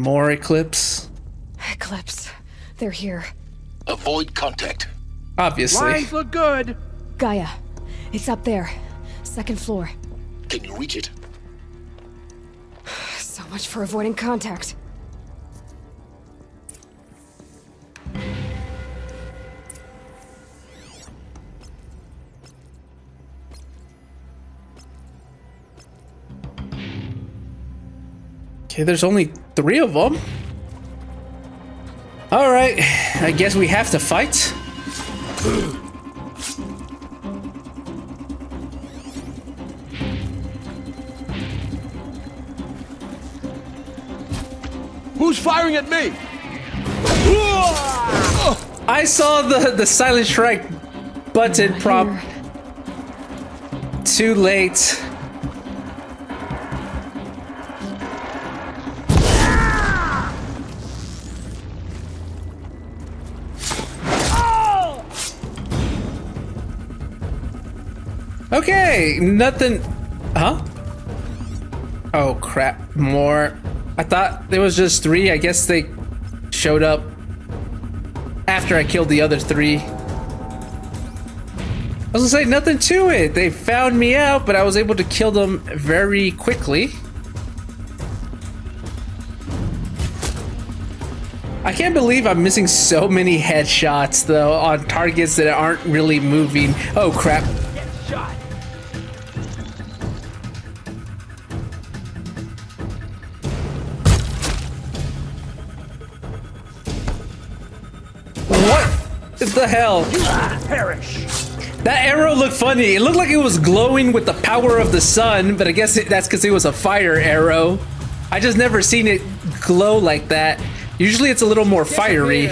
More Eclipse. Eclipse. They're here. Avoid contact. Obviously. Lines look good. Gaia. It's up there. Second floor. Can you reach it? So much for avoiding contact. Okay, there's only 3 of them. Alright, I guess we have to fight. Who's firing at me? I saw the silent strike button prompt. Too late. Okay, nothing. Huh? Oh crap, more. I thought there was just 3. I guess they showed up after I killed the other 3. I was gonna say nothing to it. They found me out, but I was able to kill them very quickly. I can't believe I'm missing so many headshots though on targets that aren't really moving. Oh crap. Get shot. What the hell? Perish. That arrow looked funny. It looked like it was glowing with the power of the sun, but I guess that's because it was a fire arrow. I just never seen it glow like that. Usually it's a little more fiery.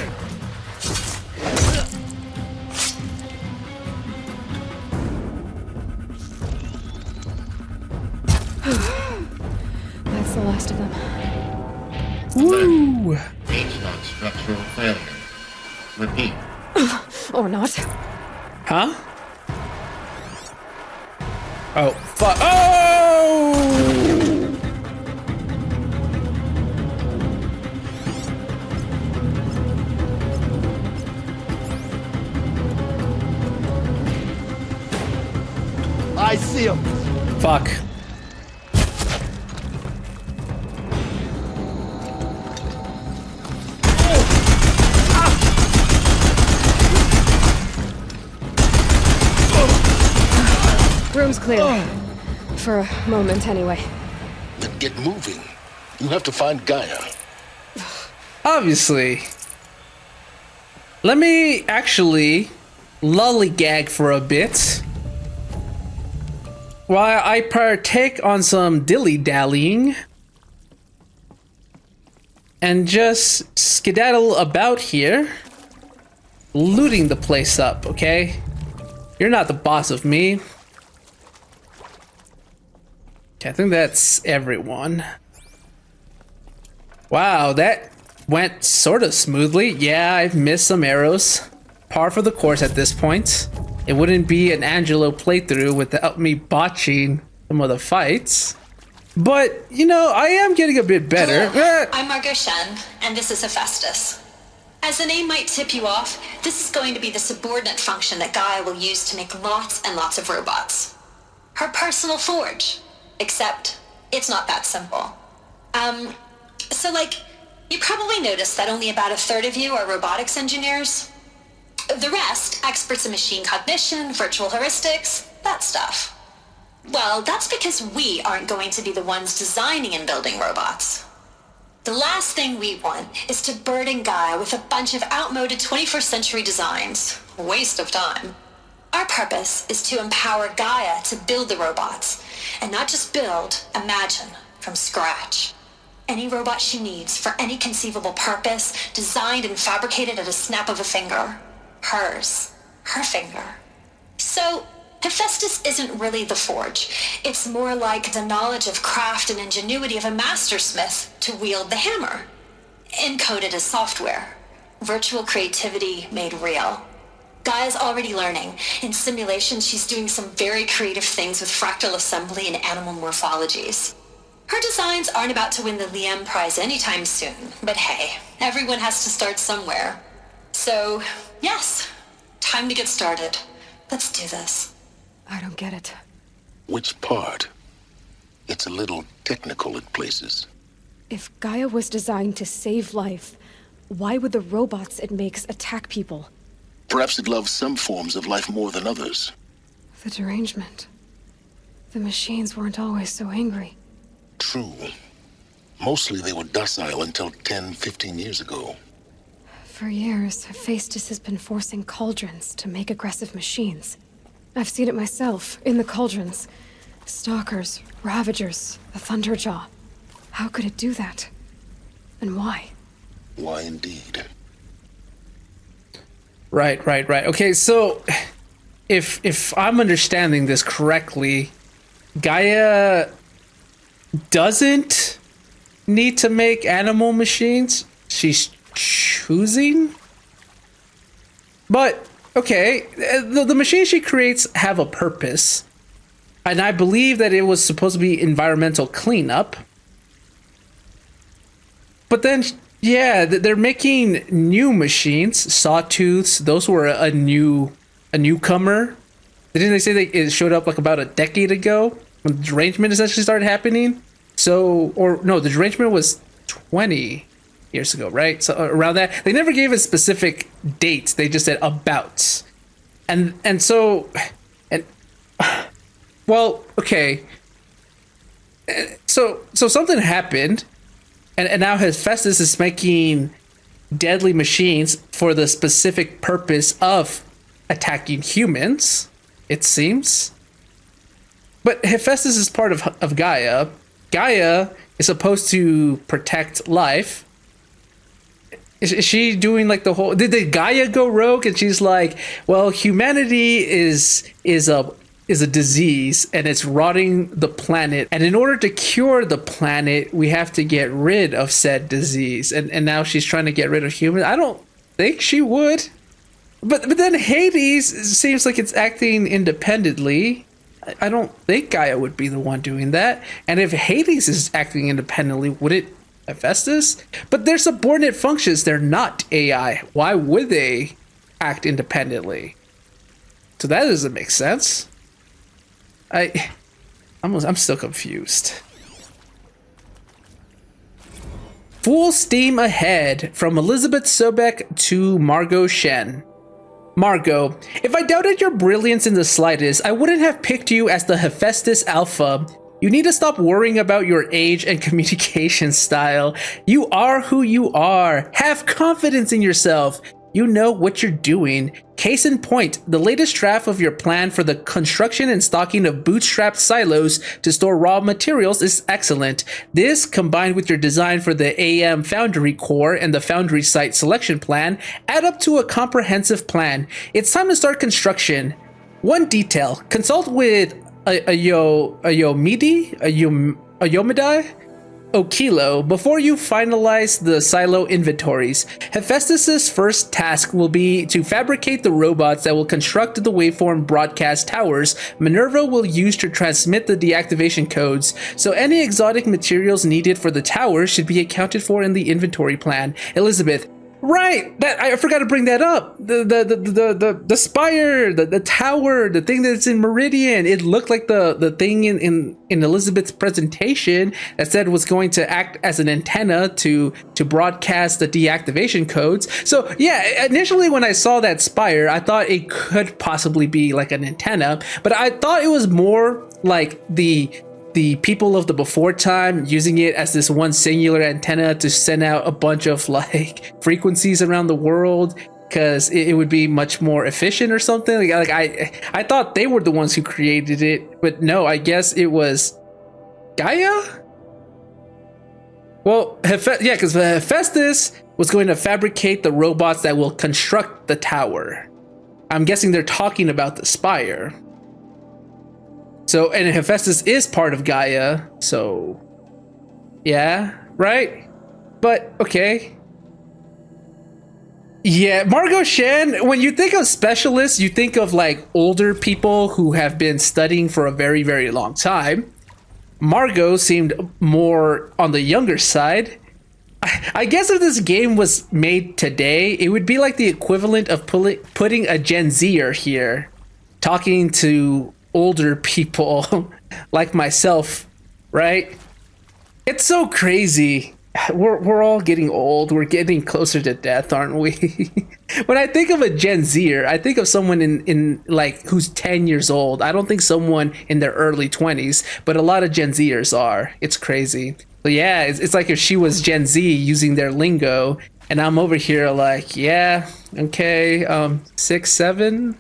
That's the last of them. Woo! Based on structural failure. Repeat. Or not. Huh? Oh, fuck. Oh! I see him. Fuck. Room's clear. For a moment, anyway. Then get moving. You have to find Gaia. Obviously. Let me actually lollygag for a bit while I partake on some dilly-dallying and just skedaddle about here, looting the place up, okay? You're not the boss of me. Okay, I think that's everyone. Wow, that went sort of smoothly. Yeah, I've missed some arrows. Par for the course at this point. It wouldn't be an Angelo playthrough without me botching some of the fights. But, you know, I am getting a bit better. Hello, I'm Margot Shen, and this is Hephaestus. As the name might tip you off, this is going to be the subordinate function that Gaia will use to make lots and lots of robots. Her personal forge. Except, it's not that simple. So you probably noticed that only about 1/3 of you are robotics engineers. The rest, experts in machine cognition, virtual heuristics, that stuff. Well, that's because we aren't going to be the ones designing and building robots. The last thing we want is to burden Gaia with a bunch of outmoded 21st century designs. Waste of time. Our purpose is to empower Gaia to build the robots, and not just build, imagine, from scratch. Any robot she needs for any conceivable purpose, designed and fabricated at a snap of a finger. Hers. Her finger. So, Hephaestus isn't really the forge. It's more like the knowledge of craft and ingenuity of a mastersmith to wield the hammer. Encoded as software. Virtual creativity made real. Gaia's already learning. In simulation, she's doing some very creative things with fractal assembly and animal morphologies. Her designs aren't about to win the Liam Prize anytime soon, but hey, everyone has to start somewhere. So, yes, time to get started. Let's do this. I don't get it. Which part? It's a little technical at places. If Gaia was designed to save life, why would the robots it makes attack people? Perhaps it loves some forms of life more than others. The derangement. The machines weren't always so angry. True. Mostly they were docile until 10, 15 years ago. For years, Hephaestus has been forcing cauldrons to make aggressive machines. I've seen it myself, in the cauldrons. Stalkers, Ravagers, the Thunderjaw. How could it do that? And why? Why indeed? Right. Okay, so if I'm understanding this correctly, Gaia doesn't need to make animal machines. She's choosing. But okay, the machines she creates have a purpose, and I believe that it was supposed to be environmental cleanup. But then, yeah, they're making new machines, sawtooths. Those were a newcomer. Didn't they say it showed up like about a decade ago when the derangement essentially started happening? So, or no, the derangement was 20 years ago, right? So around that, they never gave a specific date. They just said about, and so, and well, okay. So something happened. And now Hephaestus is making deadly machines for the specific purpose of attacking humans, it seems. But Hephaestus is part of Gaia. Gaia is supposed to protect life. Is she doing like the whole... Did Gaia go rogue and she's like, well, humanity is a disease and it's rotting the planet, and in order to cure the planet we have to get rid of said disease, and now she's trying to get rid of humans. I don't think she would, but then Hades seems like it's acting independently. I don't think Gaia would be the one doing that, and if Hades is acting independently, would it Hephaestus? But they're subordinate functions, they're not AI. Why would they act independently? So that doesn't make sense. I'm still confused. Full steam ahead from Elisabet Sobek to Margot Shen. Margot, if I doubted your brilliance in the slightest, I wouldn't have picked you as the Hephaestus Alpha. You need to stop worrying about your age and communication style. You are who you are. Have confidence in yourself. You know what you're doing. Case in point, the latest draft of your plan for the construction and stocking of bootstrapped silos to store raw materials is excellent. This, combined with your design for the AM Foundry core and the Foundry site selection plan, add up to a comprehensive plan. It's time to start construction. One detail, consult with Yomidai Okilo before you finalize the silo inventories. Hephaestus's first task will be to fabricate the robots that will construct the waveform broadcast towers Minerva will use to transmit the deactivation codes, so any exotic materials needed for the towers should be accounted for in the inventory plan. Elisabet, right, that I forgot to bring that up. The spire, the tower, the thing that's in Meridian. It looked like the thing in Elisabet's presentation that said was going to act as an antenna to broadcast the deactivation codes. So yeah, initially when I saw that spire, I thought it could possibly be like an antenna, but I thought it was more like the people of the before time using it as this one singular antenna to send out a bunch of like frequencies around the world, because it would be much more efficient or something. Like I thought they were the ones who created it, but no, I guess it was Gaia. Well, yeah, because Hephaestus was going to fabricate the robots that will construct the tower. I'm guessing they're talking about the spire. So, and Hephaestus is part of Gaia, so yeah, right? But okay. Yeah, Margot Shen, when you think of specialists, you think of like older people who have been studying for a very, very long time. Margot seemed more on the younger side. I guess if this game was made today, it would be like the equivalent of putting a Gen Zer here, talking to older people like myself, right? It's so crazy. We're all getting old. We're getting closer to death, aren't we? When I think of a Gen Zer, I think of someone in like who's 10 years old. I don't think someone in their early 20s, but a lot of Gen Zers are. It's crazy. But yeah, it's like if she was Gen Z using their lingo, and I'm over here like, yeah, okay, 6, 7.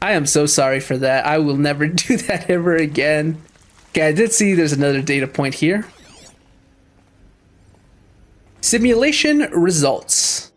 I am so sorry for that. I will never do that ever again. Okay, I did see there's another data point here. Simulation results.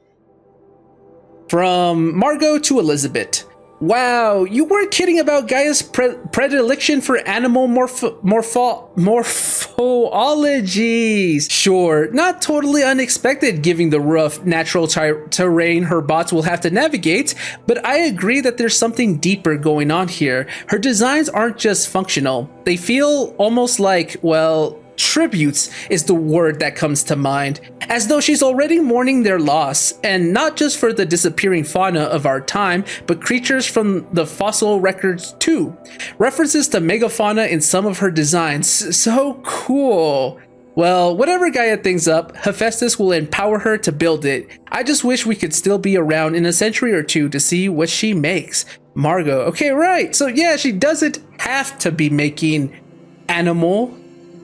From Margot to Elisabet. Wow, you weren't kidding about Gaia's predilection for animal morphologies. Sure, not totally unexpected given the rough natural terrain her bots will have to navigate, but I agree that there's something deeper going on here. Her designs aren't just functional. They feel almost like, well, tributes is the word that comes to mind, as though she's already mourning their loss, and not just for the disappearing fauna of our time, but creatures from the fossil records too. References to megafauna in some of her designs. So cool. Well, whatever Gaia thinks up, Hephaestus will empower her to build it. I just wish we could still be around in a century or two to see what she makes. Margot. Okay, right. So yeah, she doesn't have to be making animal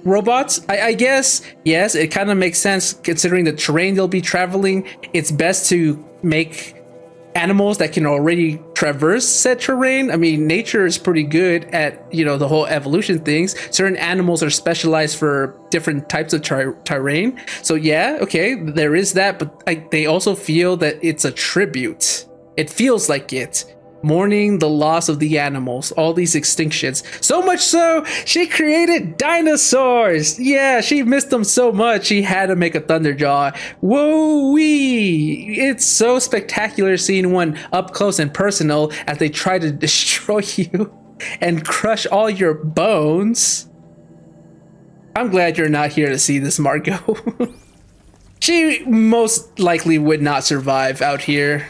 robots. I guess, yes, it kind of makes sense considering the terrain they'll be traveling. It's best to make animals that can already traverse said terrain. I mean, nature is pretty good at, you know, the whole evolution things. Certain animals are specialized for different types of terrain. So yeah, okay, there is that, but they also feel that it's a tribute. It feels like it. Mourning the loss of the animals, all these extinctions. So much so, she created dinosaurs. Yeah, she missed them so much, she had to make a Thunderjaw. Whoa-wee! It's so spectacular seeing one up close and personal as they try to destroy you and crush all your bones. I'm glad you're not here to see this, Margot. She most likely would not survive out here.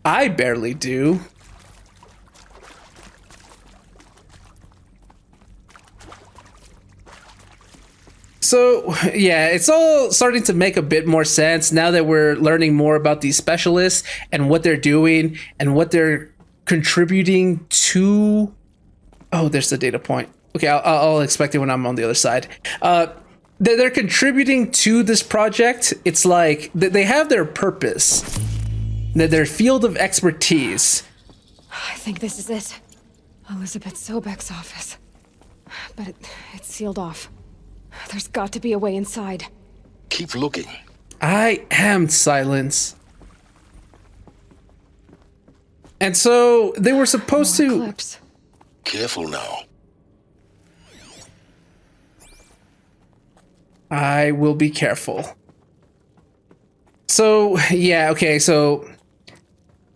I barely do. So, yeah, it's all starting to make a bit more sense now that we're learning more about these specialists and what they're doing and what they're contributing to. Oh, there's the data point. Okay, I'll expect it when I'm on the other side. They're contributing to this project. It's like they have their purpose. Their field of expertise. I think this is it. Elisabet Sobek's office. But it's sealed off. There's got to be a way inside. Keep looking. I am silence. And so they were supposed More to... clips. Careful now. I will be careful. So, yeah, okay, so...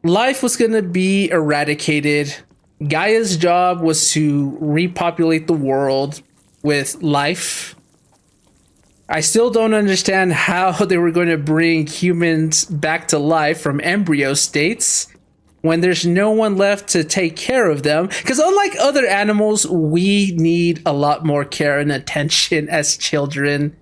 life was going to be eradicated. Gaia's job was to repopulate the world with life. I still don't understand how they were going to bring humans back to life from embryo states when there's no one left to take care of them. Because unlike other animals, we need a lot more care and attention as children.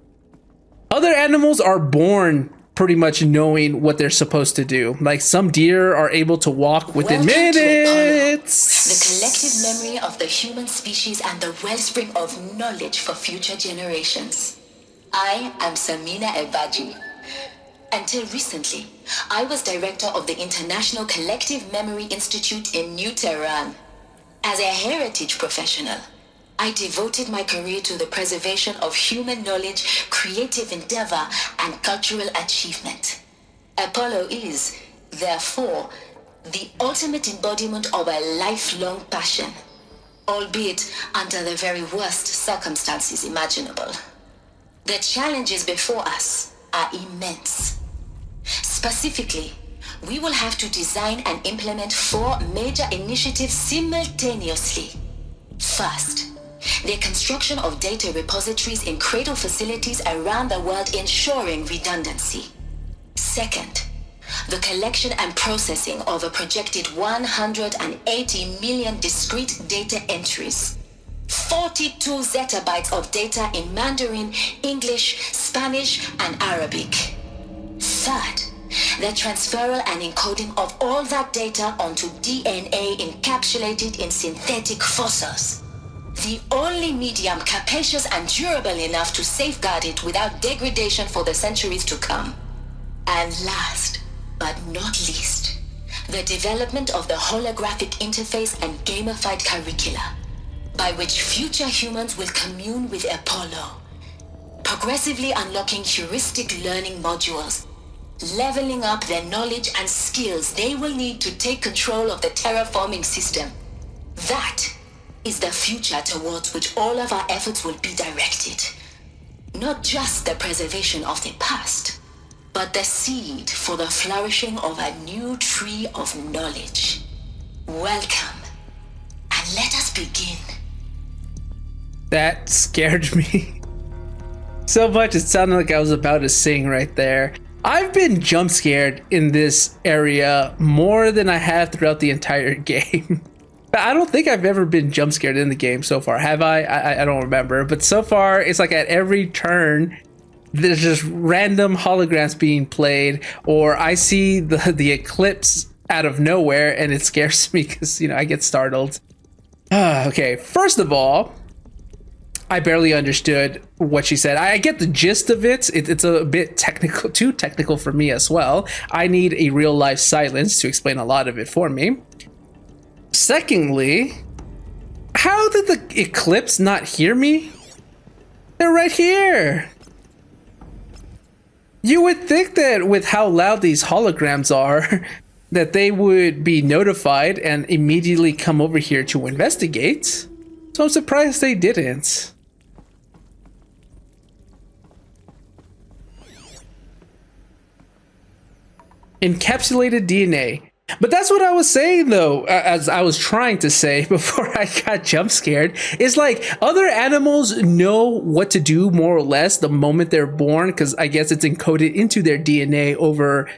Other animals are born pretty much knowing what they're supposed to do. Like some deer are able to walk within Welcome to minutes. the collective memory of the human species and the wellspring of knowledge for future generations. I am Samina Ebaji. Until recently, I was director of the International Collective Memory Institute in New Tehran. As a heritage professional, I devoted my career to the preservation of human knowledge, creative endeavor, and cultural achievement. Apollo is, therefore, the ultimate embodiment of a lifelong passion, albeit under the very worst circumstances imaginable. The challenges before us are immense. Specifically, we will have to design and implement 4 major initiatives simultaneously. First, the construction of data repositories in cradle facilities around the world ensuring redundancy. Second, the collection and processing of a projected 180 million discrete data entries. 42 zettabytes of data in Mandarin, English, Spanish, and Arabic. Third, the transferal and encoding of all that data onto DNA encapsulated in synthetic fossils. The only medium capacious and durable enough to safeguard it without degradation for the centuries to come. And last, but not least, the development of the holographic interface and gamified curricula, by which future humans will commune with Apollo, progressively unlocking heuristic learning modules, leveling up their knowledge and skills they will need to take control of the terraforming system. That is the future towards which all of our efforts will be directed. Not just the preservation of the past, but the seed for the flourishing of a new tree of knowledge. Welcome, and let us begin. That scared me so much. It sounded like I was about to sing right there. I've been jump scared in this area more than I have throughout the entire game. I don't think I've ever been jump scared in the game so far, have I? I don't remember, but so far it's like at every turn there's just random holograms being played, or I see the eclipse out of nowhere and it scares me because, you know, I get startled. Okay, first of all, I barely understood what she said. I get the gist of it. It's a bit technical, too technical for me as well. I need a real life silence to explain a lot of it for me. Secondly, how did the eclipse not hear me? They're right here. You would think that with how loud these holograms are, that they would be notified and immediately come over here to investigate. So I'm surprised they didn't. Encapsulated DNA. But that's what I was saying, though, as I was trying to say before I got jump scared, is like other animals know what to do more or less the moment they're born, because I guess it's encoded into their DNA over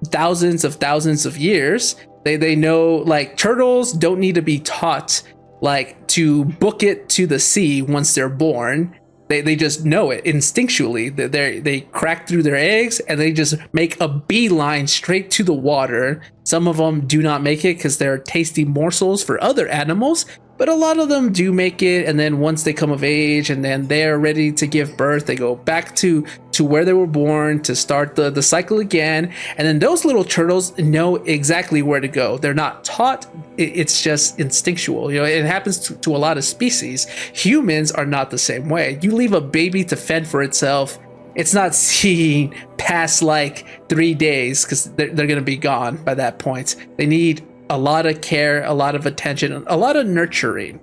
thousands of years. They know, like, turtles don't need to be taught like to book it to the sea once they're born. They just know it instinctually. They crack through their eggs and they just make a beeline straight to the water. Some of them do not make it because they're tasty morsels for other animals, but a lot of them do make it. And then once they come of age and then they're ready to give birth, they go back to where they were born to start the cycle again. And then those little turtles know exactly where to go. They're not taught. It's just instinctual. You know, it happens to a lot of species. Humans are not the same way. You leave a baby to fend for itself, it's not seeing past like 3 days because they're going to be gone by that point. They need a lot of care, a lot of attention, a lot of nurturing.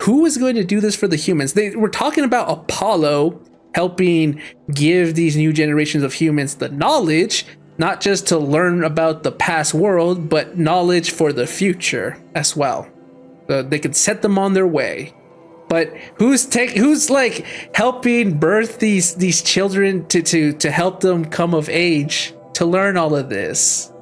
Who is going to do this for the humans? We're talking about Apollo helping give these new generations of humans the knowledge, not just to learn about the past world, but knowledge for the future as well. They can set them on their way. But who's like helping birth these children to help them come of age to learn all of this?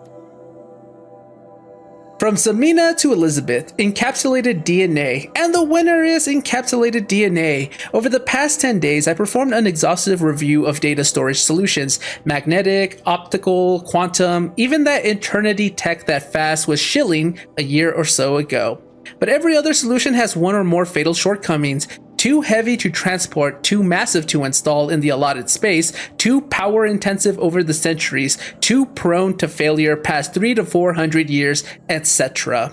From Samina to Elisabet, encapsulated DNA, and the winner is encapsulated DNA. Over the past 10 days, I performed an exhaustive review of data storage solutions, magnetic, optical, quantum, even that eternity tech that Fast was shilling a year or so ago. But every other solution has one or more fatal shortcomings. Too heavy to transport, too massive to install in the allotted space, too power intensive over the centuries, too prone to failure past 300 to 400 years, etc.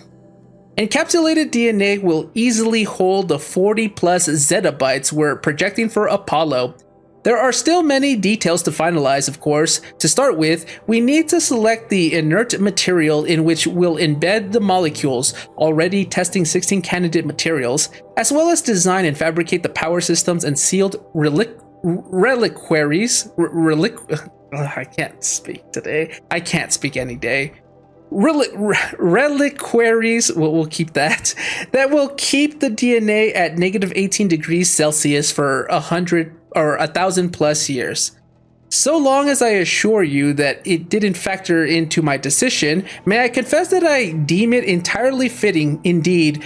Encapsulated DNA will easily hold the 40 plus zettabytes we're projecting for Apollo. There are still many details to finalize, of course. To start with, we need to select the inert material in which we'll embed the molecules, already testing 16 candidate materials, as well as design and fabricate the power systems and sealed reliquaries. I can't speak today. I can't speak any day. reliquaries, we'll keep that will keep the DNA at negative 18 degrees Celsius for 100 or 1,000 plus years. So long as I assure you that it didn't factor into my decision, may I confess that I deem it entirely fitting, indeed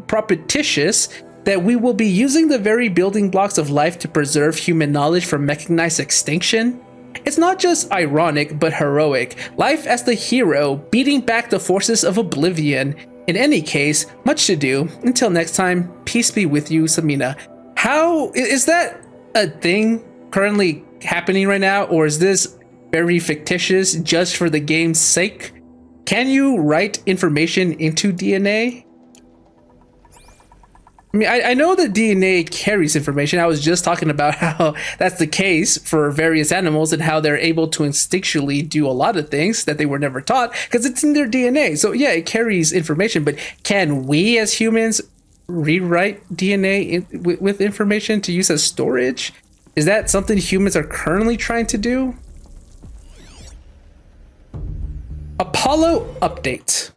propitious, that we will be using the very building blocks of life to preserve human knowledge from mechanized extinction? It's not just ironic, but heroic. Life as the hero, beating back the forces of oblivion. In any case, much to do. Until next time, peace be with you, Samina. How is that a thing currently happening right now, or is this very fictitious just for the game's sake? Can you write information into DNA? I mean, I know that DNA carries information. I was just talking about how that's the case for various animals and how they're able to instinctually do a lot of things that they were never taught because it's in their DNA. So yeah, it carries information, but can we as humans rewrite DNA with information to use as storage? Is that something humans are currently trying to do? Apollo update.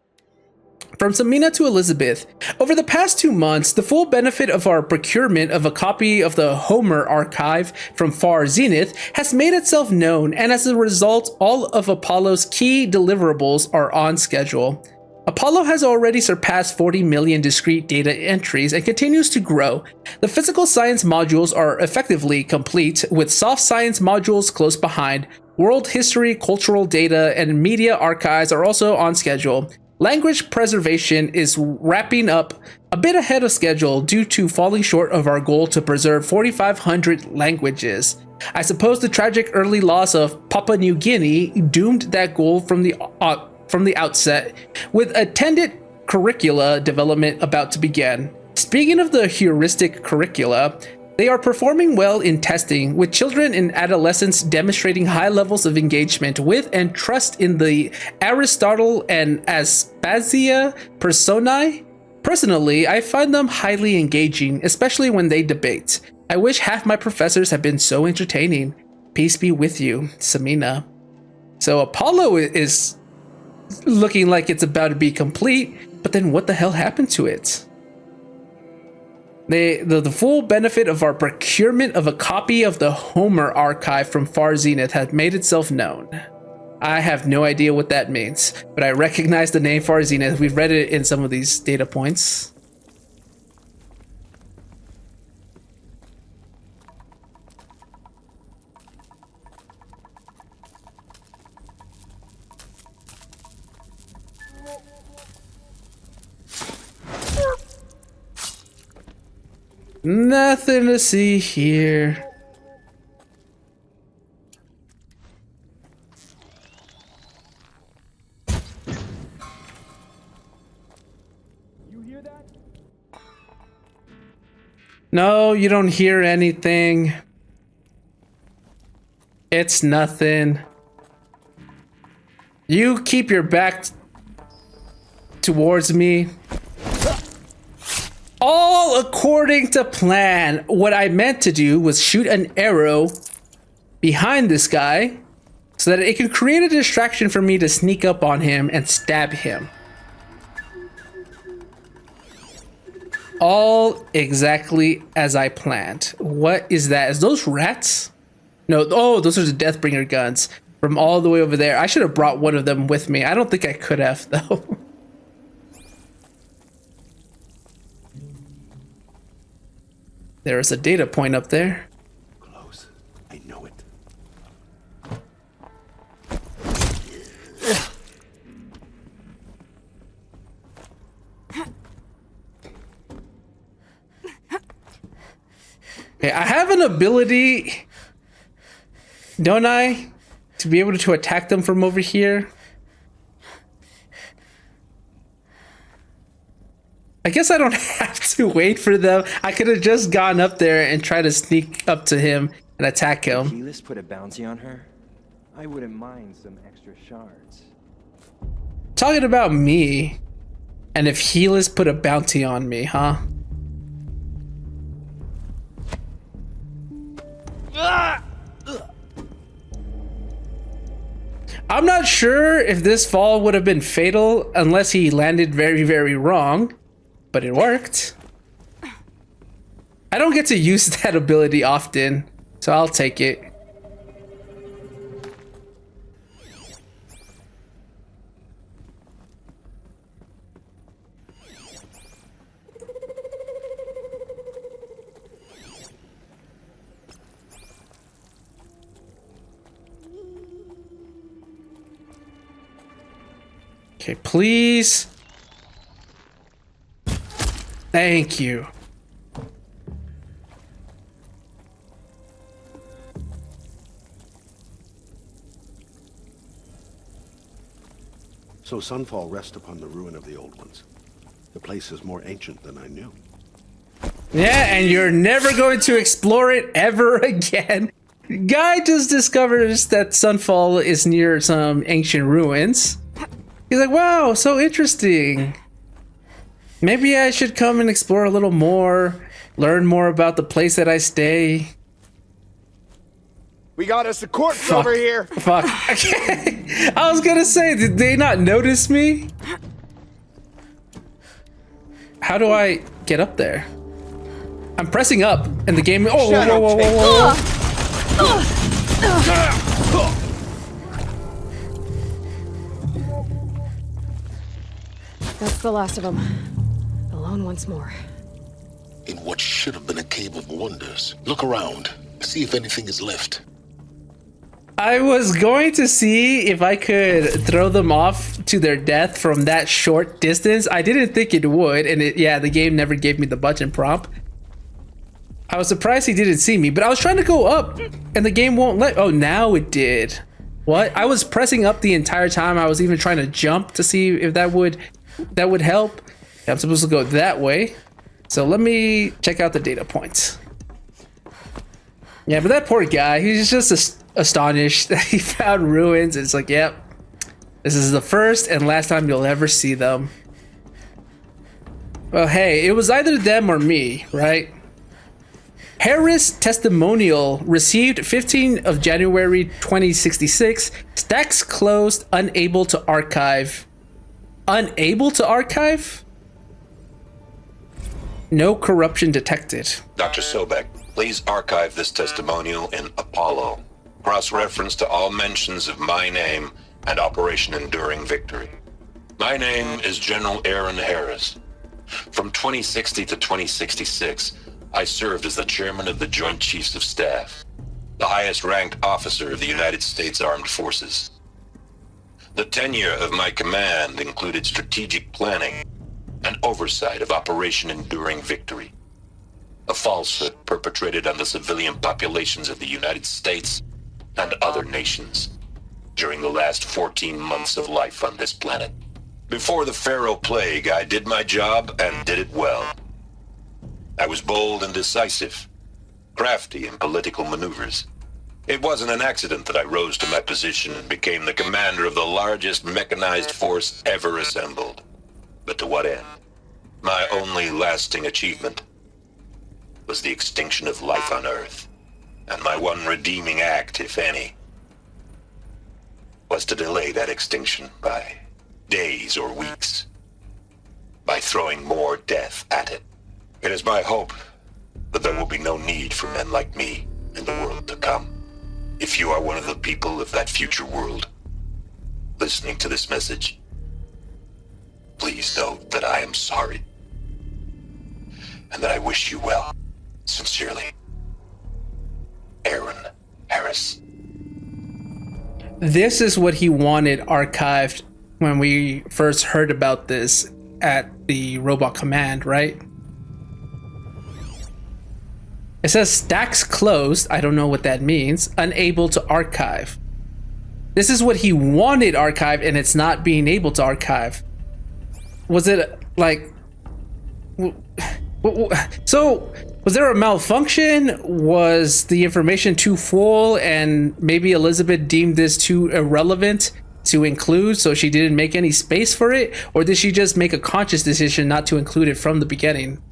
From Samina to Elisabet, over the past 2 months, the full benefit of our procurement of a copy of the Homer archive from Far Zenith has made itself known, and as a result, all of Apollo's key deliverables are on schedule. Apollo has already surpassed 40 million discrete data entries and continues to grow. The physical science modules are effectively complete, with soft science modules close behind. World history, cultural data, and media archives are also on schedule. Language preservation is wrapping up a bit ahead of schedule due to falling short of our goal to preserve 4,500 languages. I suppose the tragic early loss of Papua New Guinea doomed that goal from the outset, with attendant curricula development about to begin. Speaking of the heuristic curricula, they are performing well in testing, with children and adolescents demonstrating high levels of engagement with and trust in the Aristotle and Aspasia personae. Personally, I find them highly engaging, especially when they debate. I wish half my professors had been so entertaining. Peace be with you, Samina. So Apollo is looking like it's about to be complete, but then what the hell happened to it? The full benefit of our procurement of a copy of the Homer archive from Far Zenith has made itself known. I have no idea what that means, but I recognize the name Far Zenith. We've read it in some of these data points. Nothing to see here. You hear that? No, you don't hear anything. It's nothing. You keep your back towards me. All according to plan. What I meant to do was shoot an arrow behind this guy so that it could create a distraction for me to sneak up on him and stab him. All exactly as I planned. What is that? Is those rats? No, oh, those are the Deathbringer guns from all the way over there. I should have brought one of them with me. I don't think I could have, though. There is a data point up there. Close. I know it. Okay, I have an ability, don't I, to be able to attack them from over here? I guess I don't have to wait for them. I could have just gone up there and tried to sneak up to him and attack him. Helis put a bounty on her? I wouldn't mind some extra shards. Talking about me, and if Helis put a bounty on me, huh? I'm not sure if this fall would have been fatal unless he landed very, very wrong, but it worked. I don't get to use that ability often, so I'll take it. Okay, please. Thank you. So Sunfall rests upon the ruin of the old ones. The place is more ancient than I knew. Yeah, and you're never going to explore it ever again. Guy just discovers that Sunfall is near some ancient ruins. He's like, wow, so interesting. Maybe I should come and explore a little more, learn more about the place that I stay. We got us a corpse over here. Fuck. Okay. I was gonna say, did they not notice me? How do I get up there? I'm pressing up, and the game. Oh, whoa, whoa, whoa, whoa, whoa. That's the last of them. Alone once more. In what should have been a cave of wonders. Look around. See if anything is left. I was going to see if I could throw them off to their death from that short distance. I didn't think it would, and yeah, the game never gave me the button prompt. I was surprised he didn't see me, but I was trying to go up, and the game won't let. Oh, now it did. What? I was pressing up the entire time. I was even trying to jump to see if that would help. I'm supposed to go that way. So let me check out the data points. Yeah, but that poor guy, he's just astonished that he found ruins. It's like, yep, this is the first and last time you'll ever see them. Well, hey, it was either them or me, right? Harris testimonial received 15 of January 2066. Stacks closed, unable to archive. Unable to archive? No corruption detected. Dr. Sobek, please archive this testimonial in Apollo. Cross-reference to all mentions of my name and Operation Enduring Victory. My name is General Aaron Harris. From 2060 to 2066, I served as the chairman of the Joint Chiefs of Staff, the highest-ranked officer of the United States Armed Forces. The tenure of my command included strategic planning and oversight of Operation Enduring Victory, a falsehood perpetrated on the civilian populations of the United States and other nations during the last 14 months of life on this planet. Before the Pharaoh Plague, I did my job and did it well. I was bold and decisive, crafty in political maneuvers. It wasn't an accident that I rose to my position and became the commander of the largest mechanized force ever assembled. But to what end? My only lasting achievement was the extinction of life on Earth. And my one redeeming act, if any, was to delay that extinction by days or weeks, by throwing more death at it. It is my hope that there will be no need for men like me in the world to come. If you are one of the people of that future world listening to this message, please know that I am sorry and that I wish you well. Sincerely, Aaron Harris. This is what he wanted archived when we first heard about this at the Robot Command, right? It says stacks closed. I don't know what that means. Unable to archive. This is what he wanted archived, and it's not being able to archive. Was it like... So, was there a malfunction? Was the information too full, and maybe Elisabet deemed this too irrelevant to include, so she didn't make any space for it? Or did she just make a conscious decision not to include it from the beginning?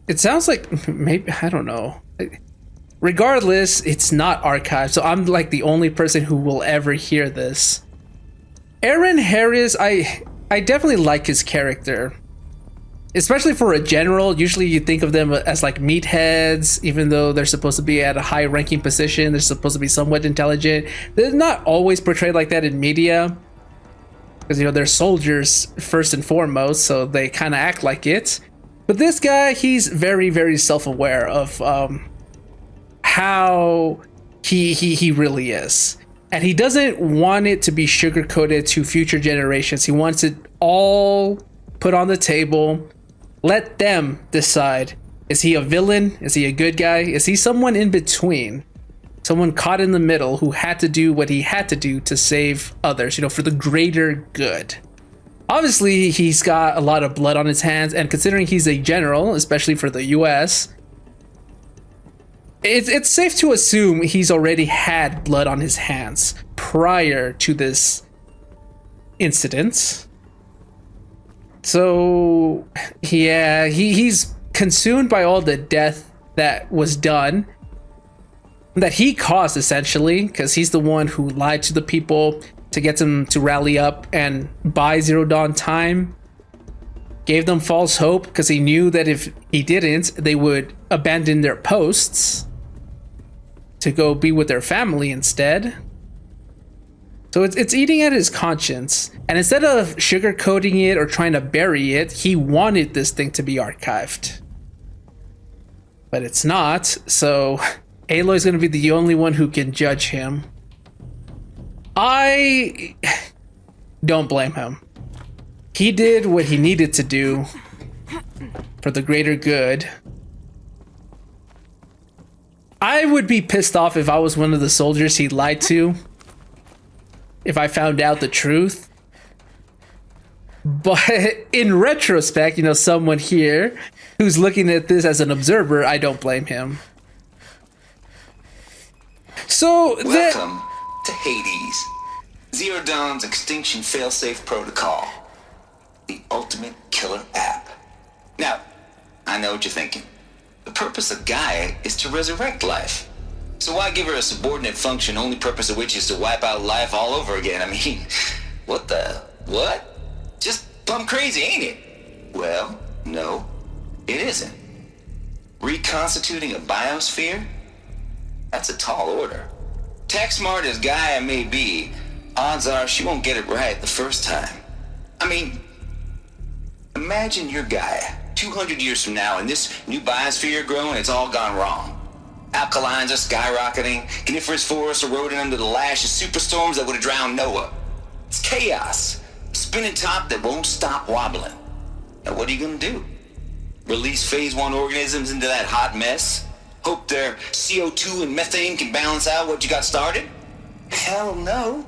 It sounds like maybe, I don't know. Regardless, it's not archived, so I'm like the only person who will ever hear this. Aaron Harris, I definitely like his character. Especially for a general, usually you think of them as like meatheads, even though they're supposed to be at a high ranking position, they're supposed to be somewhat intelligent. They're not always portrayed like that in media. Because, you know, they're soldiers first and foremost, so they kind of act like it. But this guy, he's very, very self-aware of how he really is. And he doesn't want it to be sugar-coated to future generations. He wants it all put on the table. Let them decide. Is he a villain? Is he a good guy? Is he someone in between? Someone caught in the middle who had to do what he had to do to save others, you know, for the greater good. Obviously, he's got a lot of blood on his hands, and considering he's a general, especially for the US, it's safe to assume he's already had blood on his hands prior to this incident. So, yeah, he's consumed by all the death that was done, that he caused essentially, because he's the one who lied to the people to get them to rally up and buy Zero Dawn time. Gave them false hope because he knew that if he didn't, they would abandon their posts to go be with their family instead. So it's eating at his conscience. And instead of sugarcoating it or trying to bury it, he wanted this thing to be archived. But it's not, so Aloy's going to be the only one who can judge him. I don't blame him. He did what he needed to do for the greater good. I would be pissed off if I was one of the soldiers he lied to, if I found out the truth. But in retrospect, you know, someone here who's looking at this as an observer, I don't blame him. So welcome to Hades, Zero Dawn's extinction failsafe protocol, the ultimate killer app. Now, I know what you're thinking. The purpose of Gaia is to resurrect life. So why give her a subordinate function, only purpose of which is to wipe out life all over again? I mean, what? Just plumb crazy, ain't it? Well, no, it isn't. Reconstituting a biosphere? That's a tall order. Tech smart as Gaia may be, odds are she won't get it right the first time. I mean, imagine you're Gaia 200 years from now and this new biosphere growing, it's all gone wrong. Alkalines are skyrocketing, coniferous forests eroding under the lash of superstorms that would have drowned Noah. It's chaos, a spinning top that won't stop wobbling. Now what are you gonna do? Release phase 1 organisms into that hot mess? Hope their CO2 and methane can balance out what you got started? Hell no.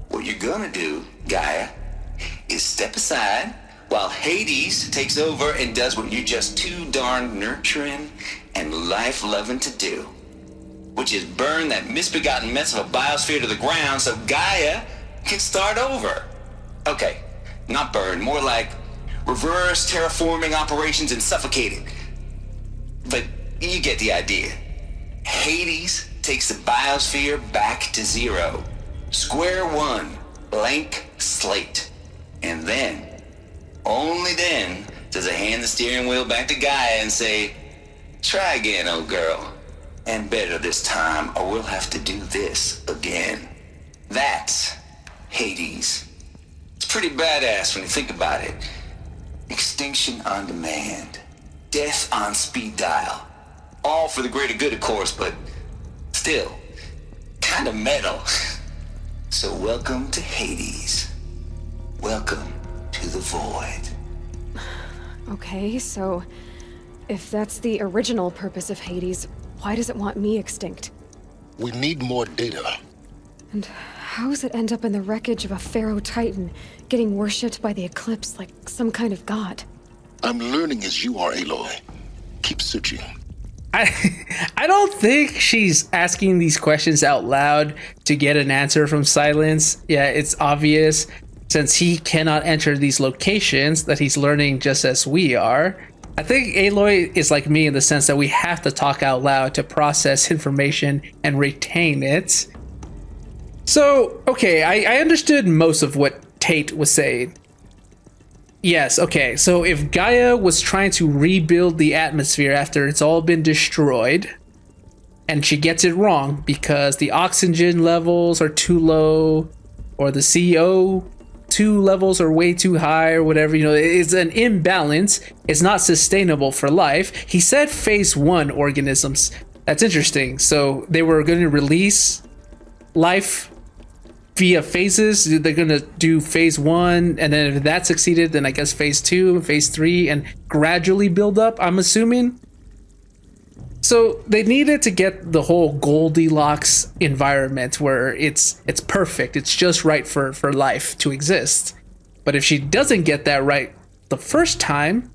What you're gonna do, Gaia, is step aside while Hades takes over and does what you're just too darn nurturing and life-loving to do, which is burn that misbegotten mess of a biosphere to the ground so Gaia can start over. Okay, not burn, more like reverse terraforming operations and suffocate it. But you get the idea. Hades takes the biosphere back to zero. Square one, blank slate. And then, only then, does it hand the steering wheel back to Gaia and say, try again, old girl. And better this time, or we'll have to do this again. That's Hades. It's pretty badass when you think about it. Extinction on demand. Death on speed dial. All for the greater good, of course, but still, kind of metal. So welcome to Hades. Welcome to the void. Okay, so if that's the original purpose of Hades, why does it want me extinct? We need more data. And how does it end up in the wreckage of a Pharaoh Titan, getting worshipped by the Eclipse like some kind of god? I'm learning as you are, Aloy. Keep searching. I don't think she's asking these questions out loud to get an answer from Silence. Yeah, it's obvious, since he cannot enter these locations, that he's learning just as we are. I think Aloy is like me in the sense that we have to talk out loud to process information and retain it. So, okay, I understood most of what Tate was saying. Yes, okay, so if Gaia was trying to rebuild the atmosphere after it's all been destroyed, and she gets it wrong because the oxygen levels are too low, or the CO2 levels are way too high, or whatever, you know, it's an imbalance, it's not sustainable for life. He said phase 1 organisms. That's interesting. So they were going to release life via phases. They're gonna do phase 1, and then if that succeeded, then I guess phase 2, phase 3, and gradually build up, I'm assuming. So they needed to get the whole Goldilocks environment where it's perfect, it's just right for life to exist. But if she doesn't get that right the first time,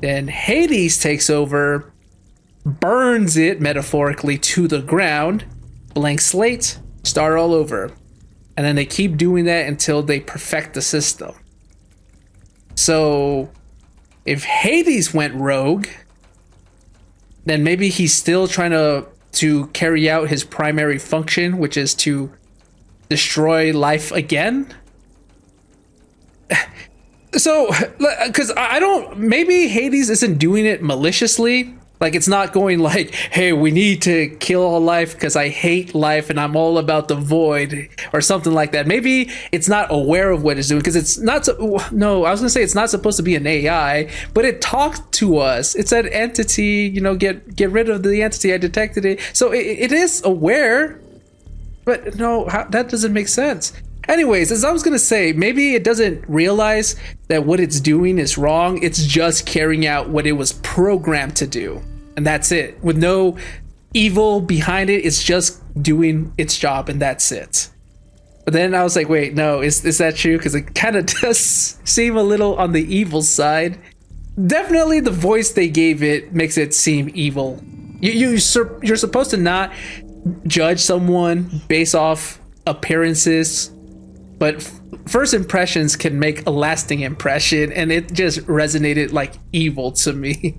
then Hades takes over, burns it metaphorically to the ground, blank slate, start all over. And then they keep doing that until they perfect the system. So if Hades went rogue, then maybe he's still trying to carry out his primary function, which is to destroy life again. So, because I don't, maybe Hades isn't doing it maliciously. Like, it's not going like, hey, we need to kill all life because I hate life and I'm all about the void or something like that. Maybe it's not aware of what it's doing because it's not. No, I was going to say it's not supposed to be an AI, but it talked to us. It said entity, you know, get rid of the entity. I detected it. So it is aware, but no, that doesn't make sense. Anyways, as I was going to say, maybe it doesn't realize that what it's doing is wrong. It's just carrying out what it was programmed to do. And that's it. With no evil behind it, it's just doing its job and that's it. But then I was like, wait, no, is that true? Because it kind of does seem a little on the evil side. Definitely the voice they gave it makes it seem evil. You're supposed to not judge someone based off appearances, but first impressions can make a lasting impression, and it just resonated like evil to me.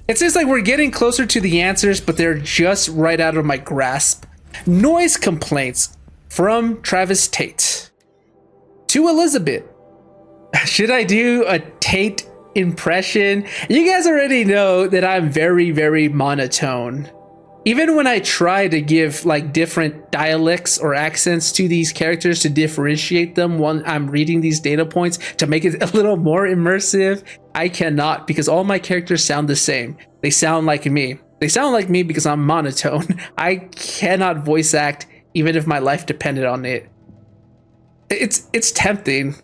It seems like we're getting closer to the answers, but they're just right out of my grasp. Noise complaints from Travis Tate. To Elisabet. Should I do a Tate impression? You guys already know that I'm very, very monotone. Even when I try to give like different dialects or accents to these characters to differentiate them when I'm reading these data points to make it a little more immersive, I cannot, because all my characters sound the same. They sound like me. They sound like me because I'm monotone. I cannot voice act even if my life depended on it. It's tempting.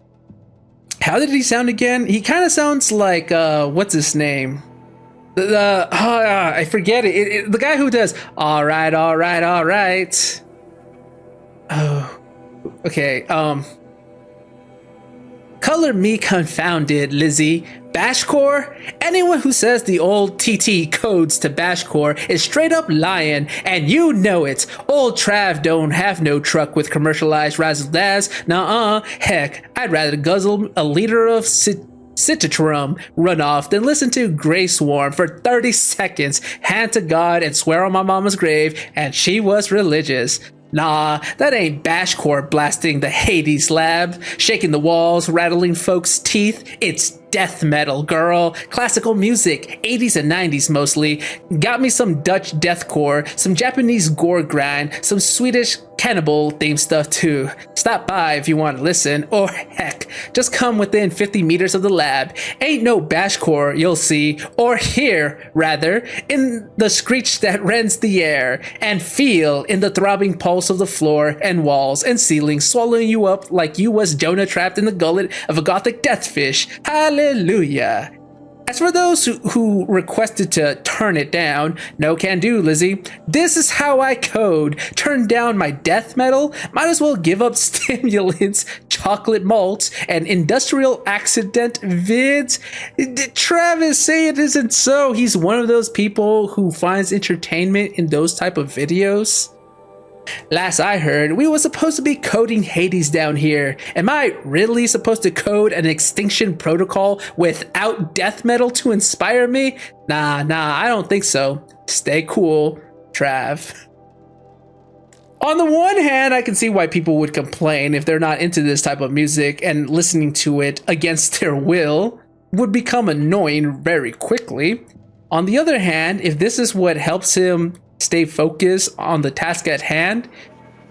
How did he sound again? He kind of sounds like what's his name? I forget it. The guy who does all right. Oh, okay. Color me confounded, Lizzie. Bashcore? Anyone who says the old TT codes to Bashcore is straight up lying, and you know it. Old Trav don't have no truck with commercialized razzle-dazzle. Nuh-uh. Heck, I'd rather guzzle a liter of Citratrum runoff than listen to Grey Swarm for 30 seconds, hand to God and swear on my mama's grave, and she was religious. Nah, that ain't Bashcore blasting the Hades lab, shaking the walls, rattling folks' teeth. It's death metal, girl. Classical music, 80s and 90s mostly. Got me some Dutch deathcore, some Japanese gore grind, some Swedish cannibal themed stuff too. Stop by if you want to listen, or heck, just come within 50 meters of the lab. Ain't no Bashcore you'll see, or hear, rather, in the screech that rends the air, and feel in the throbbing pulse of the floor and walls and ceiling, swallowing you up like you was Jonah trapped in the gullet of a gothic deathfish. Hallelujah. As for those who requested to turn it down, no can do, Lizzie. This is how I code. Turn down my death metal? Might as well give up stimulants, chocolate malts, and industrial accident vids. Travis, say it isn't so. He's one of those people who finds entertainment in those type of videos. Last I heard, we were supposed to be coding Hades down here. Am I really supposed to code an extinction protocol without death metal to inspire me? Nah, I don't think so. Stay cool, Trav. On the one hand, I can see why people would complain if they're not into this type of music, and listening to it against their will would become annoying very quickly. On the other hand, if this is what helps him stay focused on the task at hand,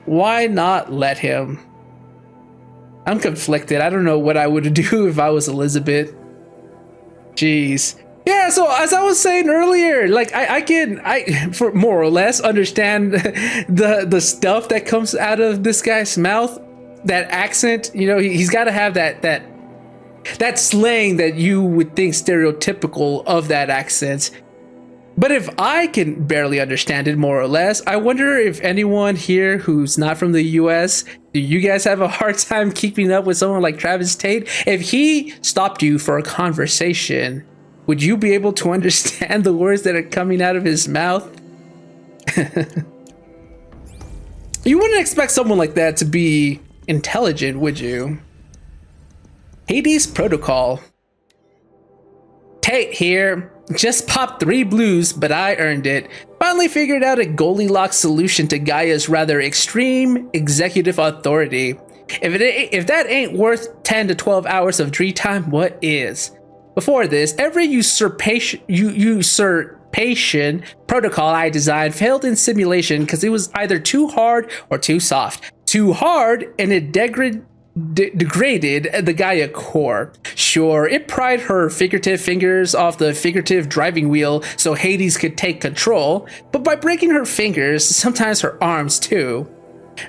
why not let him? I'm conflicted. I don't know what I would do if I was Elisabet. Jeez. Yeah, so as I was saying earlier, like I can for more or less understand the stuff that comes out of this guy's mouth, that accent. You know, he's got to have that slang that you would think stereotypical of that accent. But if I can barely understand it more or less, I wonder if anyone here who's not from the US, do you guys have a hard time keeping up with someone like Travis Tate? If he stopped you for a conversation, would you be able to understand the words that are coming out of his mouth? You wouldn't expect someone like that to be intelligent, would you? Hades Protocol. Tate here. Just popped 3 blues, but I earned it. Finally figured out a Goldilocks solution to Gaia's rather extreme executive authority. If that ain't worth 10 to 12 hours of Dree time, what is? Before this, every usurpation protocol I designed failed in simulation because it was either too hard or too soft. Too hard, and it degraded the Gaia core. Sure, it pried her figurative fingers off the figurative driving wheel so Hades could take control, but by breaking her fingers, sometimes her arms too.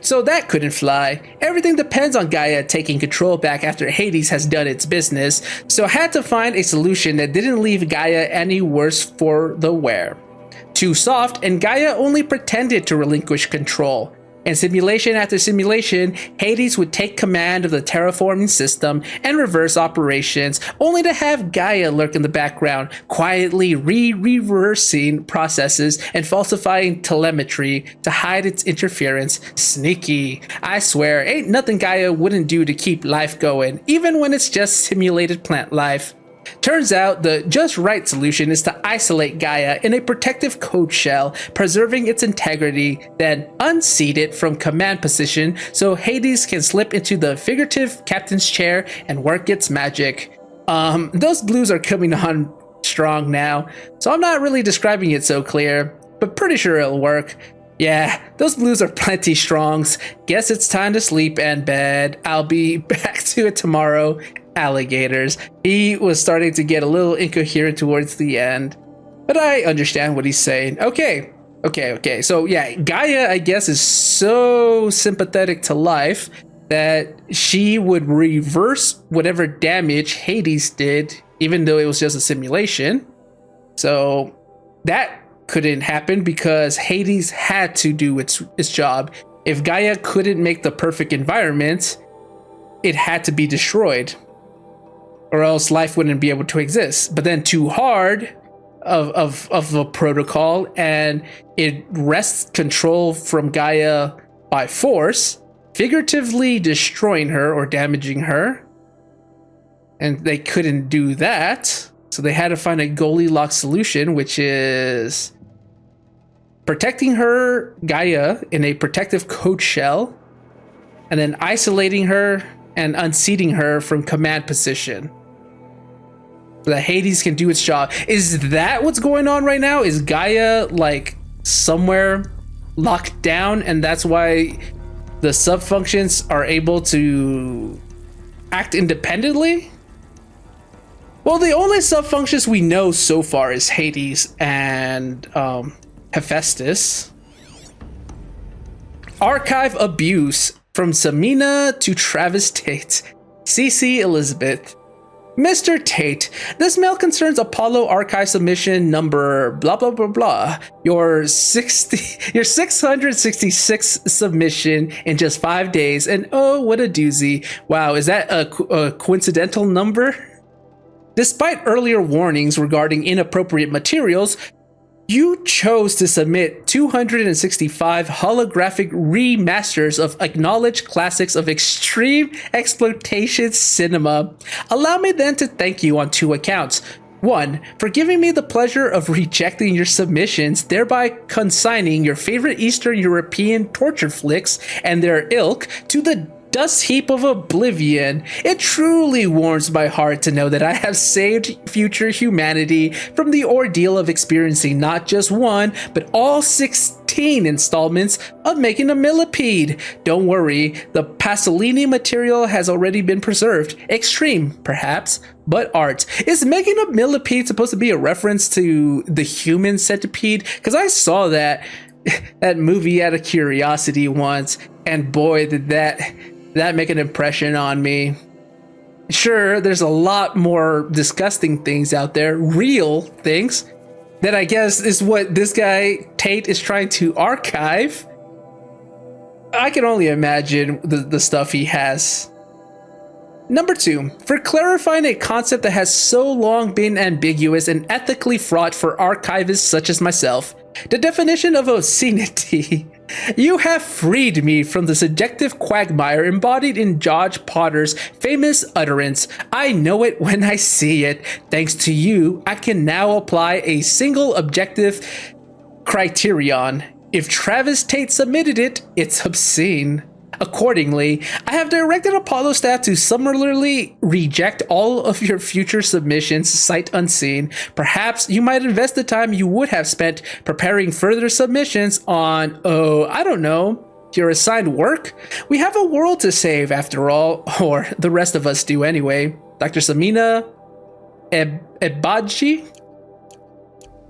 So that couldn't fly. Everything depends on Gaia taking control back after Hades has done its business, so I had to find a solution that didn't leave Gaia any worse for the wear. Too soft, and Gaia only pretended to relinquish control. In simulation after simulation, Hades would take command of the terraforming system and reverse operations, only to have Gaia lurk in the background, quietly reversing processes and falsifying telemetry to hide its interference. Sneaky. I swear, ain't nothing Gaia wouldn't do to keep life going, even when it's just simulated plant life. Turns out the just right solution is to isolate Gaia in a protective code shell, preserving its integrity, then unseat it from command position so Hades can slip into the figurative captain's chair and work its magic. Those blues are coming on strong now, so I'm not really describing it so clear, but pretty sure it'll work. Yeah, those blues are plenty strongs. Guess it's time to sleep and bed. I'll be back to it tomorrow. Alligators. He was starting to get a little incoherent towards the end, but I understand what he's saying. Okay. So yeah, Gaia, I guess, is so sympathetic to life that she would reverse whatever damage Hades did, even though it was just a simulation. So that couldn't happen because Hades had to do its job. If Gaia couldn't make the perfect environment, it had to be destroyed, or else life wouldn't be able to exist. But then too hard of a protocol, and it wrests control from Gaia by force, figuratively destroying her or damaging her. And they couldn't do that, so they had to find a Goldilocks solution, which is protecting her, Gaia, in a protective code shell, and then isolating her and unseating her from command position, so that Hades can do its job. Is that what's going on right now? Is Gaia like somewhere locked down, and that's why the sub-functions are able to act independently? Well, the only sub-functions we know so far is Hades and Hephaestus. Archive abuse from Samina to Travis Tate. CC Elisabet. Mr. Tate, this mail concerns Apollo archive submission number blah blah blah blah. Your 666 submission in just 5 days, and oh, what a doozy. Wow, is that a coincidental number? Despite earlier warnings regarding inappropriate materials, You chose to submit 265 holographic remasters of acknowledged classics of extreme exploitation cinema. Allow me then to thank you on 2 accounts. 1, for giving me the pleasure of rejecting your submissions, thereby consigning your favorite Eastern European torture flicks and their ilk to the dust heap of oblivion. It truly warms my heart to know that I have saved future humanity from the ordeal of experiencing not just one, but all 16 installments of making a millipede. Don't worry, the Pasolini material has already been preserved. Extreme, perhaps, but art. Is making a millipede supposed to be a reference to the human centipede? Because I saw that movie out of curiosity once, and boy, did that make an impression on me. Sure, there's a lot more disgusting things out there, real things, that I guess is what this guy, Tate, is trying to archive. I can only imagine the stuff he has. Number 2, for clarifying a concept that has so long been ambiguous and ethically fraught for archivists such as myself, the definition of obscenity. You have freed me from the subjective quagmire embodied in George Potter's famous utterance, "I know it when I see it." Thanks to you, I can now apply a single objective criterion. If Travis Tate submitted it, it's obscene. Accordingly, I have directed Apollo staff to summarily reject all of your future submissions sight unseen. Perhaps you might invest the time you would have spent preparing further submissions on, I don't know, your assigned work? We have a world to save after all, or the rest of us do anyway. Dr. Samina Ebaji?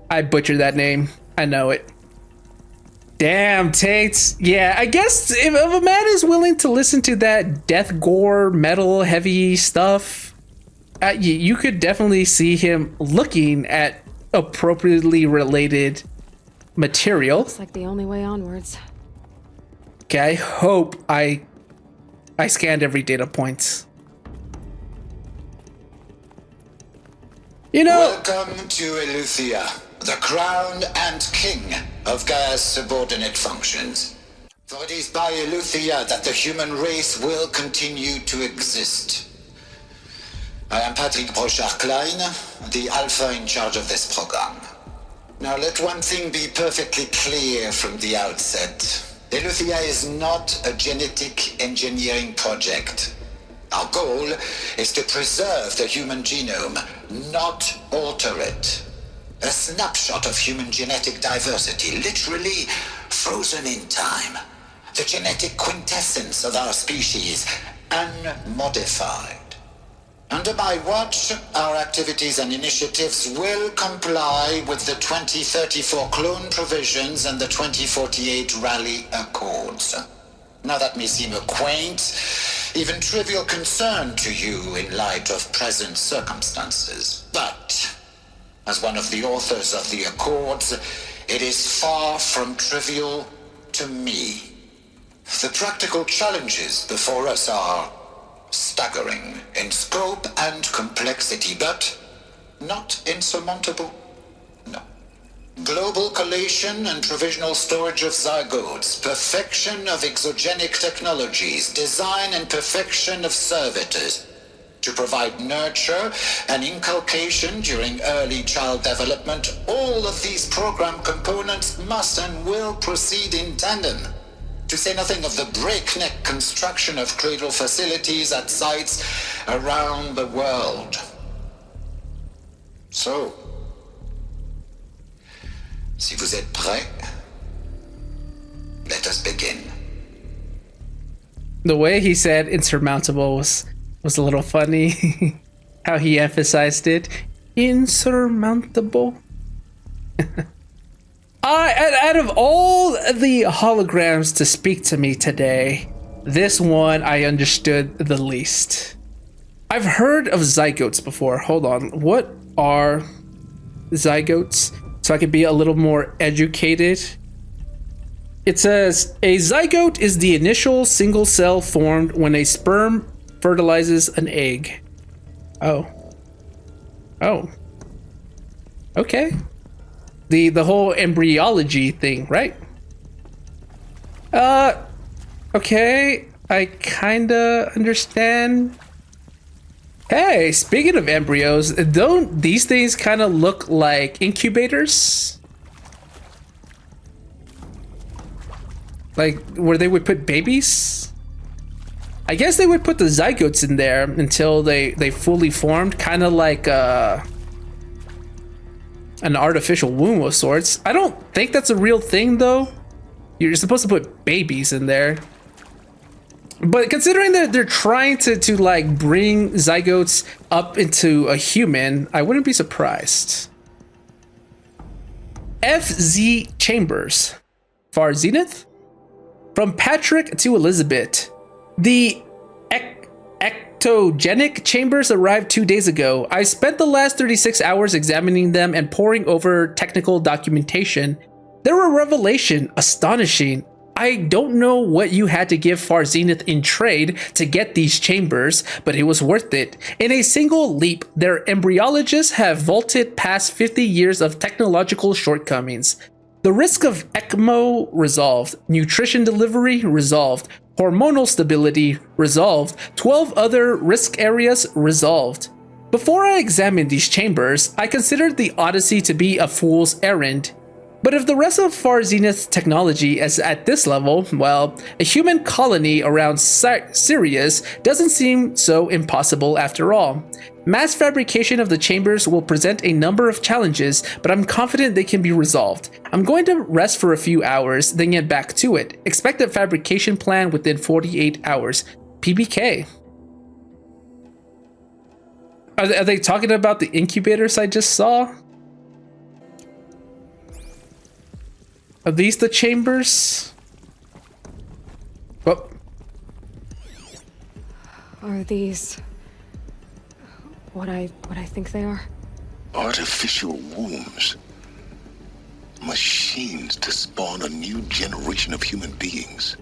I butchered that name. I know it. Damn, Tate. Yeah, I guess if a man is willing to listen to that death, gore, metal, heavy stuff, you could definitely see him looking at appropriately related material. Looks like the only way onwards. Okay, I hope I scanned every data point. You know... Welcome to Eleuthia, the crown and king of Gaia's subordinate functions. For it is by Eleuthia that the human race will continue to exist. I am Patrick Brochard-Klein, the alpha in charge of this program. Now let one thing be perfectly clear from the outset. Eleuthia is not a genetic engineering project. Our goal is to preserve the human genome, not alter it. A snapshot of human genetic diversity, literally frozen in time. The genetic quintessence of our species, unmodified. Under my watch, our activities and initiatives will comply with the 2034 clone provisions and the 2048 Rally Accords. Now that may seem a quaint, even trivial concern to you in light of present circumstances, but as one of the authors of the Accords, it is far from trivial to me. The practical challenges before us are staggering in scope and complexity, but not insurmountable. No. Global collation and provisional storage of zygotes, perfection of exogenic technologies, design and perfection of servitors, to provide nurture and inculcation during early child development. All of these program components must and will proceed in tandem, to say nothing of the breakneck construction of cradle facilities at sites around the world. So, si vous êtes prêts, let us begin. The way he said insurmountable was a little funny. How he emphasized it. Insurmountable. Out of all the holograms to speak to me today, this one I understood the least. I've heard of zygotes before. Hold on. What are zygotes? So I could be a little more educated. It says, a zygote is the initial single cell formed when a sperm fertilizes an egg. Oh. Okay. The whole embryology thing, right? Okay, I kinda understand. Hey, speaking of embryos, don't these things kind of look like incubators? Like where they would put babies? I guess they would put the zygotes in there until they fully formed, kind of like an artificial womb of sorts. I don't think that's a real thing though. You're supposed to put babies in there. But considering that they're trying to like bring zygotes up into a human, I wouldn't be surprised. FZ Chambers. Far Zenith? From Patrick to Elisabet. The ectogenic chambers arrived 2 days ago. I spent the last 36 hours examining them and poring over technical documentation. They were a revelation, astonishing. I don't know what you had to give Far Zenith in trade to get these chambers, but it was worth it. In a single leap, their embryologists have vaulted past 50 years of technological shortcomings. The risk of ECMO resolved, nutrition delivery resolved, hormonal stability resolved, 12 other risk areas resolved. Before I examined these chambers, I considered the Odyssey to be a fool's errand. But if the rest of Far Zenith's technology is at this level, well, a human colony around Sirius doesn't seem so impossible after all. Mass fabrication of the chambers will present a number of challenges, but I'm confident they can be resolved. I'm going to rest for a few hours, then get back to it. Expect a fabrication plan within 48 hours. PBK. Are they talking about the incubators I just saw? Are these the chambers? Oh. Are these what I think they are? Artificial wombs. Machines to spawn a new generation of human beings.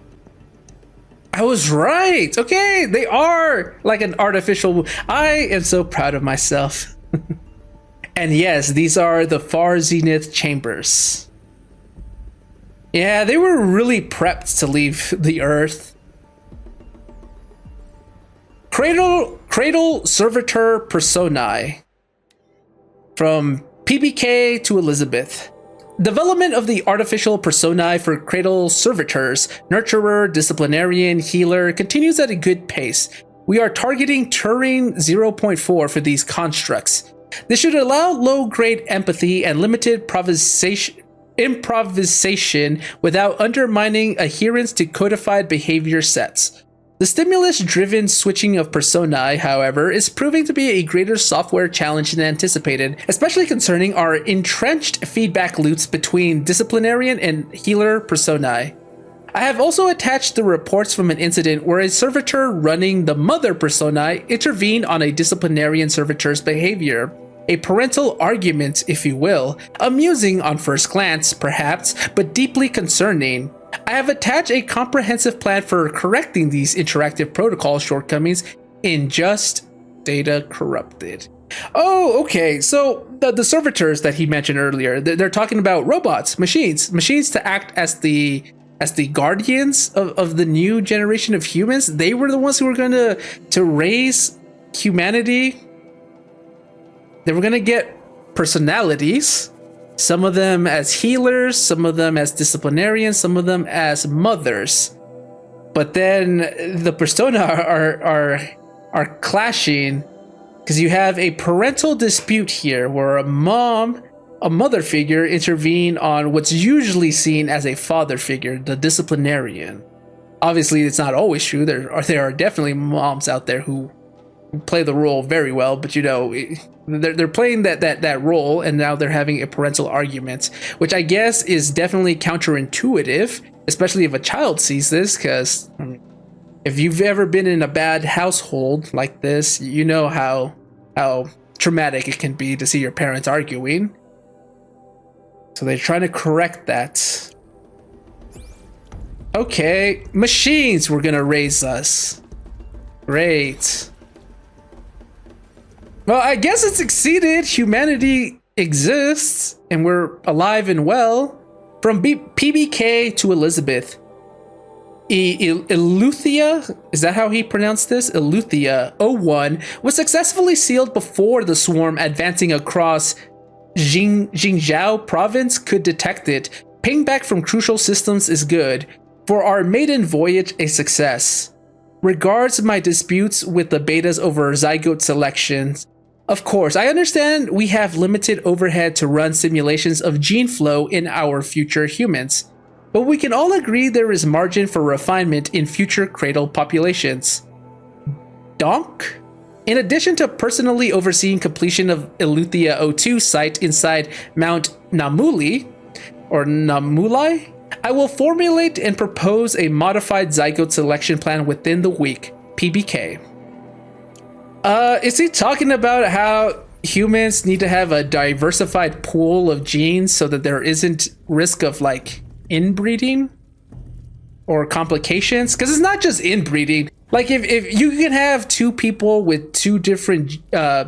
I was right. Okay, they are like an artificial. I am so proud of myself. And yes, these are the Far Zenith chambers. Yeah, they were really prepped to leave the Earth. Cradle Servitor Personae. From PBK to Elisabet. Development of the artificial personae for Cradle Servitors, Nurturer, Disciplinarian, Healer continues at a good pace. We are targeting Turing 0.4 for these constructs. This should allow low-grade empathy and limited improvisation without undermining adherence to codified behavior sets. The stimulus-driven switching of personae, however, is proving to be a greater software challenge than anticipated, especially concerning our entrenched feedback loops between disciplinarian and healer personae. I have also attached the reports from an incident where a servitor running the mother personae intervened on a disciplinarian servitor's behavior. A parental argument, if you will, amusing on first glance, perhaps, but deeply concerning. I have attached a comprehensive plan for correcting these interactive protocol shortcomings in Just Data Corrupted. Oh, okay, so the servitors that he mentioned earlier, they're talking about robots, machines to act as the guardians of the new generation of humans. They were the ones who were going to raise humanity. They were going to get personalities, some of them as healers, some of them as disciplinarians, some of them as mothers. But then the persona are clashing because you have a parental dispute here where a mother figure intervene on what's usually seen as a father figure, the disciplinarian. Obviously, it's not always true. There are definitely moms out there who play the role very well, but you know, they're playing that role, and now they're having a parental argument, which I guess is definitely counterintuitive, especially if a child sees this, because if you've ever been in a bad household like this, you know how traumatic it can be to see your parents arguing. So they're trying to correct that. Okay, machines were gonna raise us. Great. Well, I guess it succeeded. Humanity exists. and we're alive and well. From PBK to Elisabet. Eleuthia, is that how he pronounced this? Eleuthia 01 was successfully sealed before the swarm advancing across Jingzhou province could detect it. Ping back from crucial systems is good. For our maiden voyage, a success. Regards my disputes with the betas over zygote selections. Of course, I understand we have limited overhead to run simulations of gene flow in our future humans. But we can all agree there is margin for refinement in future cradle populations. Donk? In addition to personally overseeing completion of Eleuthia 02 site inside Mount Namuli, or Namulai, I will formulate and propose a modified zygote selection plan within the week. PBK. Is he talking about how humans need to have a diversified pool of genes so that there isn't risk of like inbreeding or complications? Because it's not just inbreeding. Like if you can have two people with two different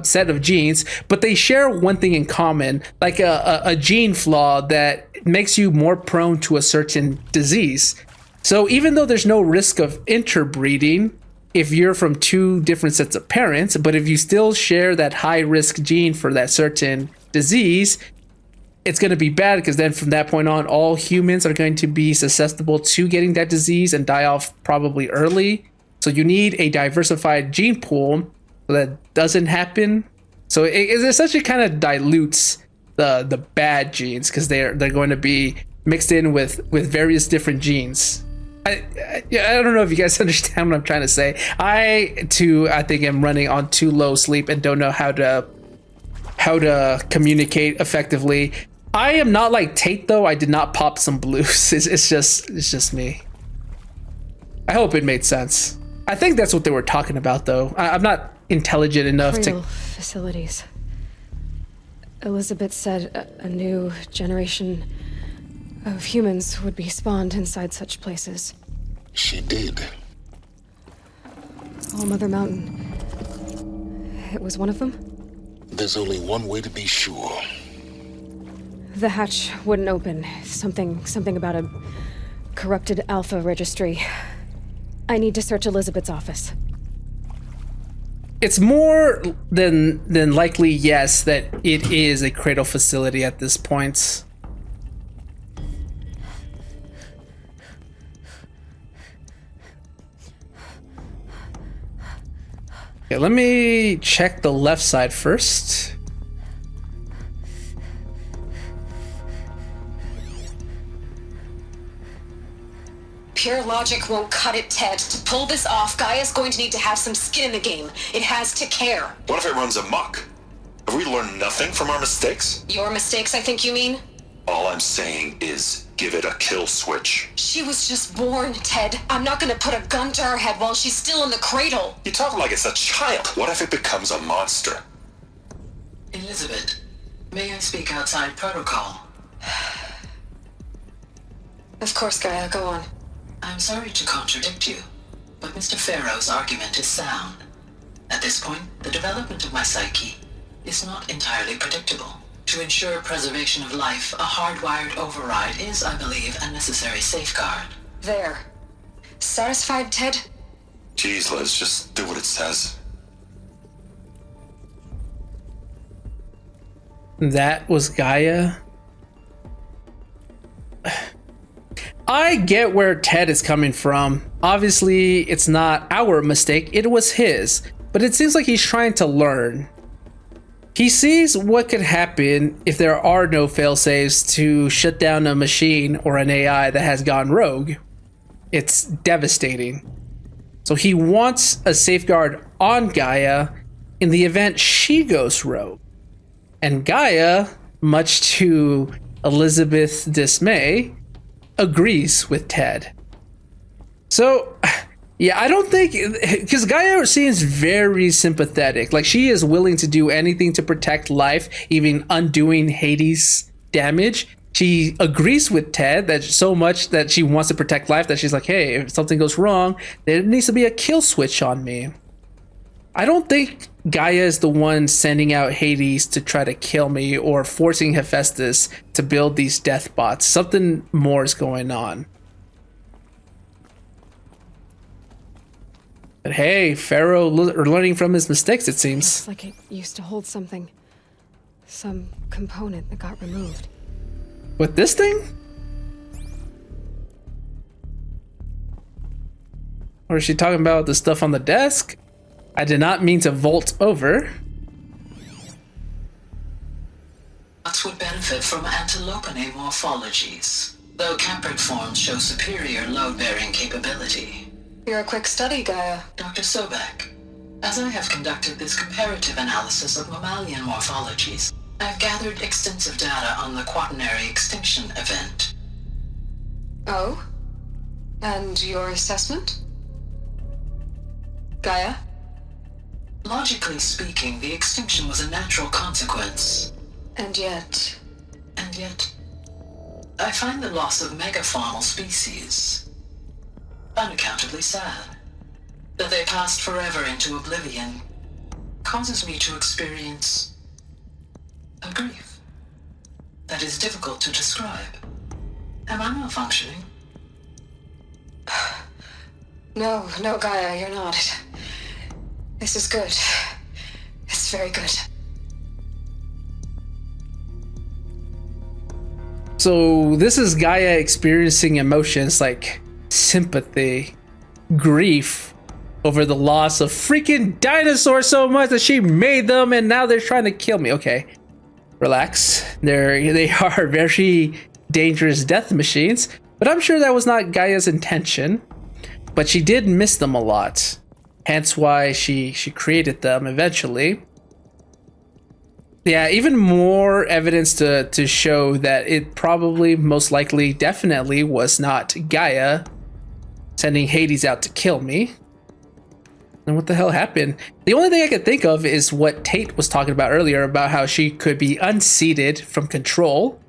set of genes, but they share one thing in common, like a gene flaw that makes you more prone to a certain disease. So even though there's no risk of interbreeding if you're from two different sets of parents, but if you still share that high risk gene for that certain disease, it's going to be bad, because then from that point on, all humans are going to be susceptible to getting that disease and die off probably early. So you need a diversified gene pool so that doesn't happen. So it essentially kind of dilutes the bad genes, because they're going to be mixed in with various different genes. I don't know if you guys understand what I'm trying to say. I think I'm running on too low sleep and don't know how to communicate effectively. I am not like Tate though. I did not pop some blues. It's just me. I hope it made sense. I think that's what they were talking about though. I'm not intelligent enough Cradle to facilities. Elisabet said a new generation of humans would be spawned inside such places. She did. All Mother Mountain. It was one of them? There's only one way to be sure. The hatch wouldn't open. Something about a corrupted alpha registry. I need to search Elisabet's office. It's more than likely, yes, that it is a cradle facility at this point. Okay, let me check the left side first. Pure logic won't cut it, Ted. To pull this off, Gaia's going to need to have some skin in the game. It has to care. What if it runs amok? Have we learned nothing from our mistakes? Your mistakes, I think you mean? All I'm saying is give it a kill switch. She was just born, Ted. I'm not gonna put a gun to her head while she's still in the cradle. You talk like it's a child. What if it becomes a monster? Elisabet, may I speak outside protocol? Of course, Gaia, go on. I'm sorry to contradict you, but Mr. Farrow's argument is sound. At this point, the development of my psyche is not entirely predictable. To ensure preservation of life, a hardwired override is, I believe, a necessary safeguard. There. Satisfied, Ted? Jeez, Liz, just do what it says. That was Gaia. I get where Ted is coming from. Obviously, it's not our mistake, it was his. But it seems like he's trying to learn. He sees what could happen if there are no failsafes to shut down a machine or an AI that has gone rogue. It's devastating. So he wants a safeguard on Gaia in the event she goes rogue. And Gaia, much to Elisabeth's dismay, agrees with Ted. So, yeah, I don't think, because Gaia seems very sympathetic. Like, she is willing to do anything to protect life, even undoing Hades' damage. She agrees with Ted that so much that she wants to protect life that she's like, hey, if something goes wrong, there needs to be a kill switch on me. I don't think Gaia is the one sending out Hades to try to kill me or forcing Hephaestus to build these death bots. Something more is going on. But hey, Pharaoh learning from his mistakes, it seems. Looks like it used to hold something. Some component that got removed. With this thing? Or is she talking about the stuff on the desk? I did not mean to vault over. Bots would benefit from antilopinae morphologies, though Camprid forms show superior load-bearing capability. You're a quick study, Gaia. Dr. Sobek, as I have conducted this comparative analysis of mammalian morphologies, I have gathered extensive data on the quaternary extinction event. Oh? And your assessment? Gaia? Logically speaking, the extinction was a natural consequence. And yet, I find the loss of megafaunal species unaccountably sad. That they passed forever into oblivion causes me to experience a grief that is difficult to describe. Am I malfunctioning? No, Gaia, you're not. This is good. It's very good. So this is Gaia experiencing emotions like sympathy, grief over the loss of freaking dinosaurs so much that she made them and now they're trying to kill me. Okay, relax. They are very dangerous death machines, but I'm sure that was not Gaia's intention. But she did miss them a lot. Hence why she created them eventually. Yeah, even more evidence to show that it probably, most likely, definitely was not Gaia sending Hades out to kill me. And what the hell happened? The only thing I could think of is what Tate was talking about earlier, about how she could be unseated from control.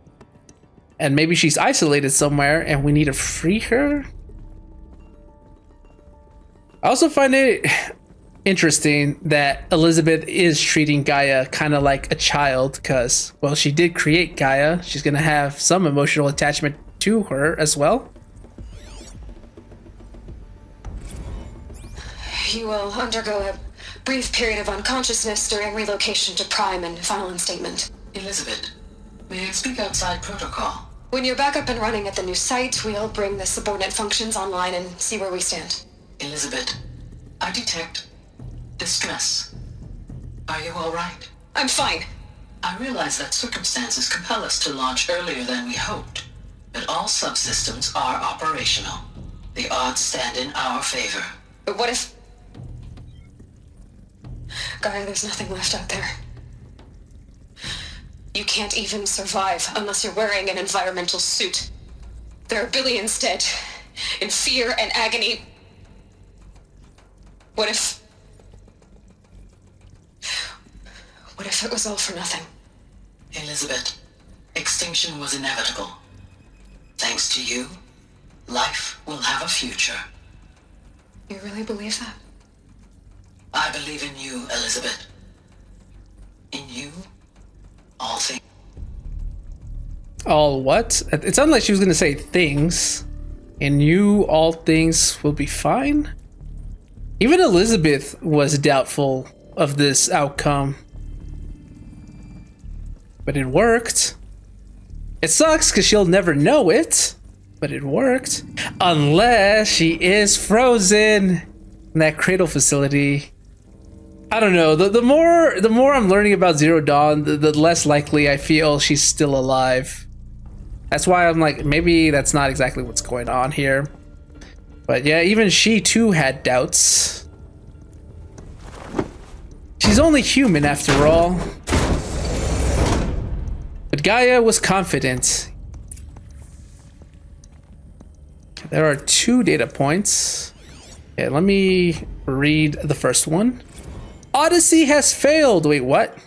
And maybe she's isolated somewhere and we need to free her? I also find it interesting that Elisabet is treating Gaia kind of like a child because, well, she did create Gaia. She's going to have some emotional attachment to her as well. You will undergo a brief period of unconsciousness during relocation to Prime and final instatement. Elisabet, may I speak outside protocol? When you're back up and running at the new site, we'll bring the subordinate functions online and see where we stand. Elisabet, I detect distress. Are you all right? I'm fine. I realize that circumstances compel us to launch earlier than we hoped, but all subsystems are operational. The odds stand in our favor. But what if... Gaia, there's nothing left out there. You can't even survive unless you're wearing an environmental suit. There are billions dead, in fear and agony. What if it was all for nothing? Elisabet, extinction was inevitable. Thanks to you, life will have a future. You really believe that? I believe in you, Elisabet. In you, all things. All what? It sounded like she was going to say things. In you, all things will be fine? Even Elisabet was doubtful of this outcome. But it worked. It sucks because she'll never know it, but it worked. Unless she is frozen in that cradle facility. I don't know. The more I'm learning about Zero Dawn, the less likely I feel she's still alive. That's why I'm like, maybe that's not exactly what's going on here. But yeah, even she too had doubts. She's only human after all. But Gaia was confident. There are 2 data points. Okay, let me read the first one. Odyssey has failed. Wait, what?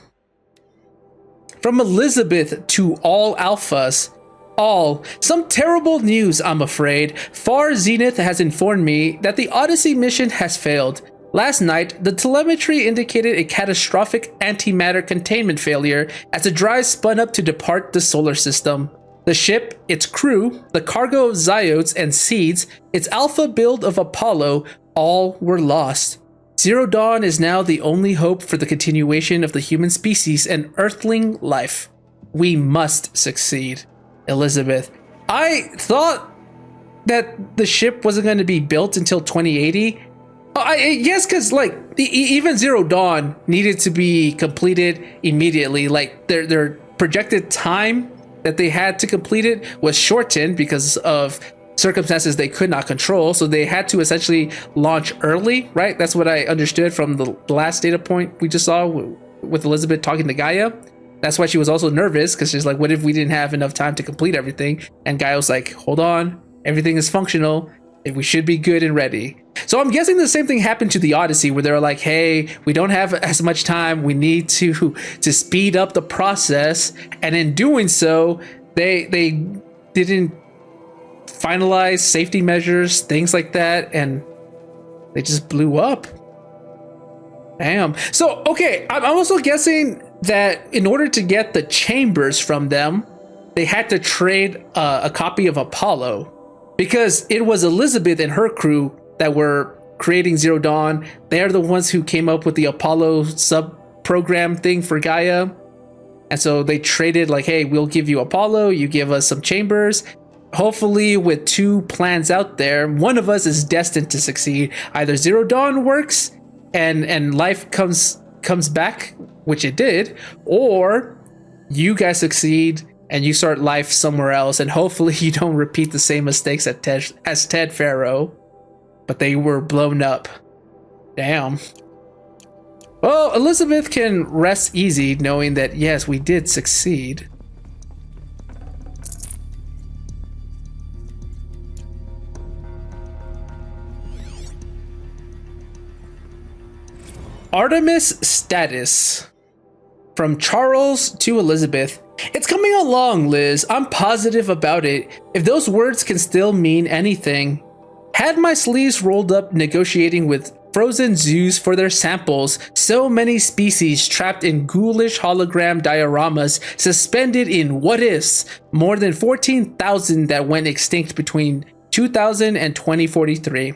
From Elisabet to all alphas. All. Some terrible news, I'm afraid. Far Zenith has informed me that the Odyssey mission has failed. Last night, the telemetry indicated a catastrophic antimatter containment failure as the drive spun up to depart the solar system. The ship, its crew, the cargo of Ziodes and seeds, its alpha build of Apollo, all were lost. Zero Dawn is now the only hope for the continuation of the human species and Earthling life. We must succeed. Elisabet. I thought that the ship wasn't going to be built until 2080. Yes, because like even Zero Dawn needed to be completed immediately. Like their projected time that they had to complete it was shortened because of circumstances they could not control. So they had to essentially launch early, right? That's what I understood from the last data point we just saw with Elisabet talking to Gaia. That's why she was also nervous, because she's like, what if we didn't have enough time to complete everything? And Gaia was like, hold on, everything is functional. We should be good and ready. So I'm guessing the same thing happened to the Odyssey, where they're like, hey, we don't have as much time. We need to speed up the process. And in doing so, they didn't finalize safety measures, things like that, and they just blew up. Damn. So, okay, I'm also guessing that in order to get the chambers from them, they had to trade a copy of Apollo, because it was Elisabet and her crew that were creating Zero Dawn. They're the ones who came up with the Apollo sub-program thing for Gaia. And so they traded like, hey, we'll give you Apollo, you give us some chambers. Hopefully with two plans out there, one of us is destined to succeed. Either Zero Dawn works and life comes back, which it did, or you guys succeed and you start life somewhere else, and hopefully you don't repeat the same mistakes as Ted Pharaoh. But they were blown up. Damn. Well, Elisabet can rest easy knowing that, yes, we did succeed. Artemis status. From Charles to Elisabet. It's coming along, Liz. I'm positive about it. If those words can still mean anything. Had my sleeves rolled up negotiating with frozen zoos for their samples, so many species trapped in ghoulish hologram dioramas suspended in what-ifs, more than 14,000 that went extinct between 2000 and 2043.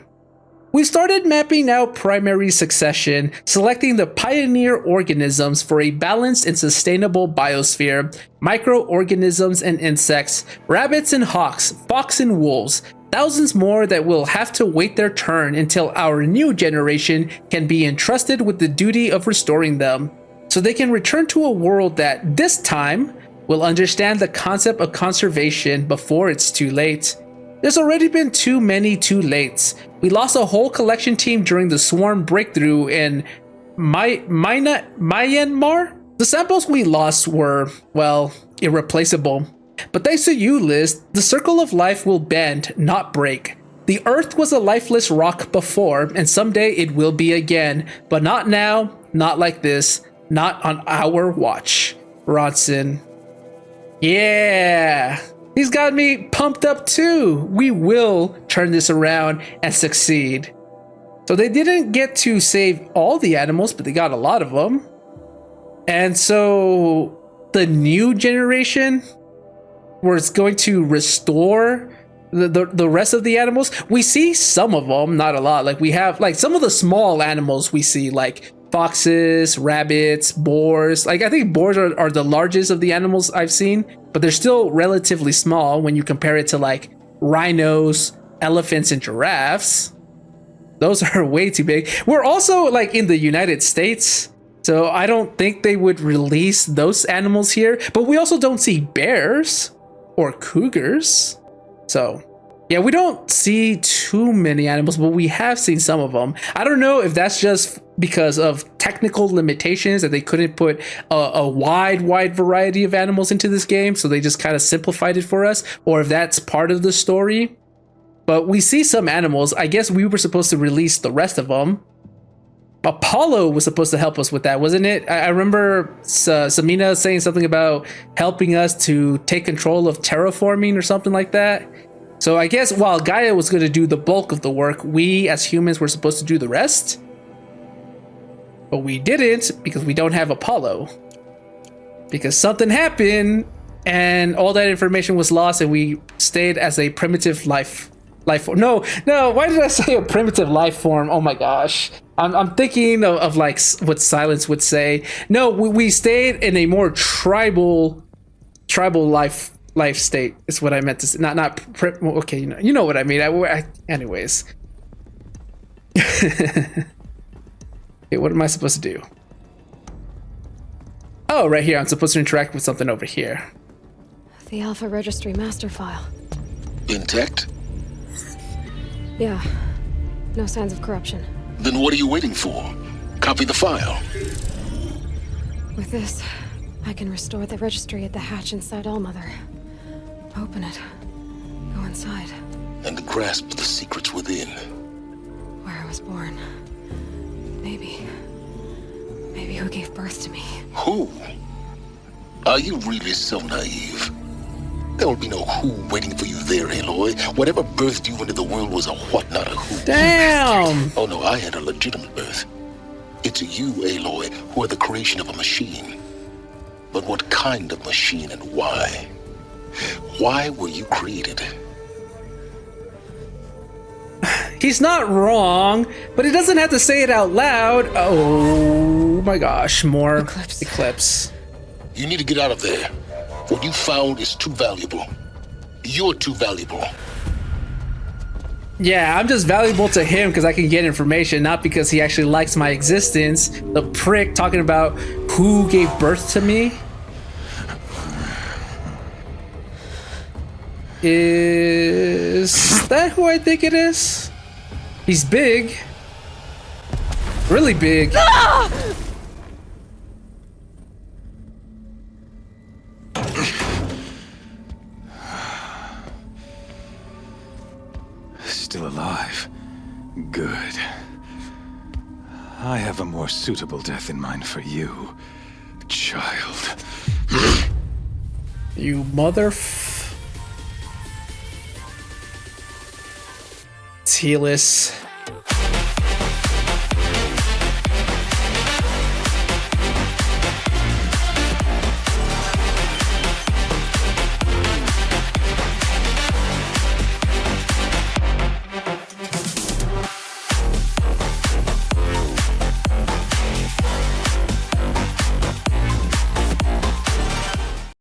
We started mapping out primary succession, selecting the pioneer organisms for a balanced and sustainable biosphere, microorganisms and insects, rabbits and hawks, fox and wolves, thousands more that will have to wait their turn until our new generation can be entrusted with the duty of restoring them, so they can return to a world that, this time, will understand the concept of conservation before it's too late. There's already been too many too lates. We lost a whole collection team during the swarm breakthrough in Myanmar. The samples we lost were, well, irreplaceable. But thanks to you, Liz, the circle of life will bend, not break. The Earth was a lifeless rock before, and someday it will be again. But not now, not like this, not on our watch. Ronson. Yeah! He's got me pumped up too. We will turn this around and succeed. So they didn't get to save all the animals, but they got a lot of them. And so the new generation was going to restore the rest of the animals. We see some of them, not a lot. Like we have like some of the small animals we see, like foxes, rabbits, boars. Like I think boars are the largest of the animals I've seen, but they're still relatively small when you compare it to like rhinos, elephants, and giraffes. Those are way too big. We're also like in the United States, so I don't think they would release those animals here. But we also don't see bears or cougars. So yeah, we don't see too many animals, but we have seen some of them. I don't know if that's just because of technical limitations that they couldn't put a wide variety of animals into this game, so they just kind of simplified it for us, or if that's part of the story. But we see some animals. I guess we were supposed to release the rest of them. Apollo was supposed to help us with that, wasn't it? I remember Samina saying something about helping us to take control of terraforming or something like that. So I guess while Gaia was going to do the bulk of the work, we as humans were supposed to do the rest. But we didn't because we don't have Apollo. Because something happened and all that information was lost and we stayed as a primitive life form. No, why did I say a primitive life form? Oh my gosh. I'm thinking of like what Silence would say. No, we stayed in a more tribal life state is what I meant to say. Okay, you know what I mean. Anyways. Okay, what am I supposed to do? Oh, right here. I'm supposed to interact with something over here. The Alpha Registry master file. Intact? Yeah. No signs of corruption. Then what are you waiting for? Copy the file. With this, I can restore the registry at the hatch inside Allmother. Open it. Go inside. And grasp the secrets within. Where I was born. Maybe who gave birth to me. Who? Are you really so naive? There will be no who waiting for you there, Aloy. Whatever birthed you into the world was a what, not a who. Damn! Oh no, I had a legitimate birth. It's you, Aloy, who are the creation of a machine. But what kind of machine and why? Why were you created? He's not wrong, but he doesn't have to say it out loud. Oh my gosh, more Eclipse. You need to get out of there. What you found is too valuable. You're too valuable. Yeah, I'm just valuable to him because I can get information, not because he actually likes my existence. The prick talking about who gave birth to me. Is that who I think it is? He's big. Really big. Still alive. Good. I have a more suitable death in mind for you, child. You mother... Tealus.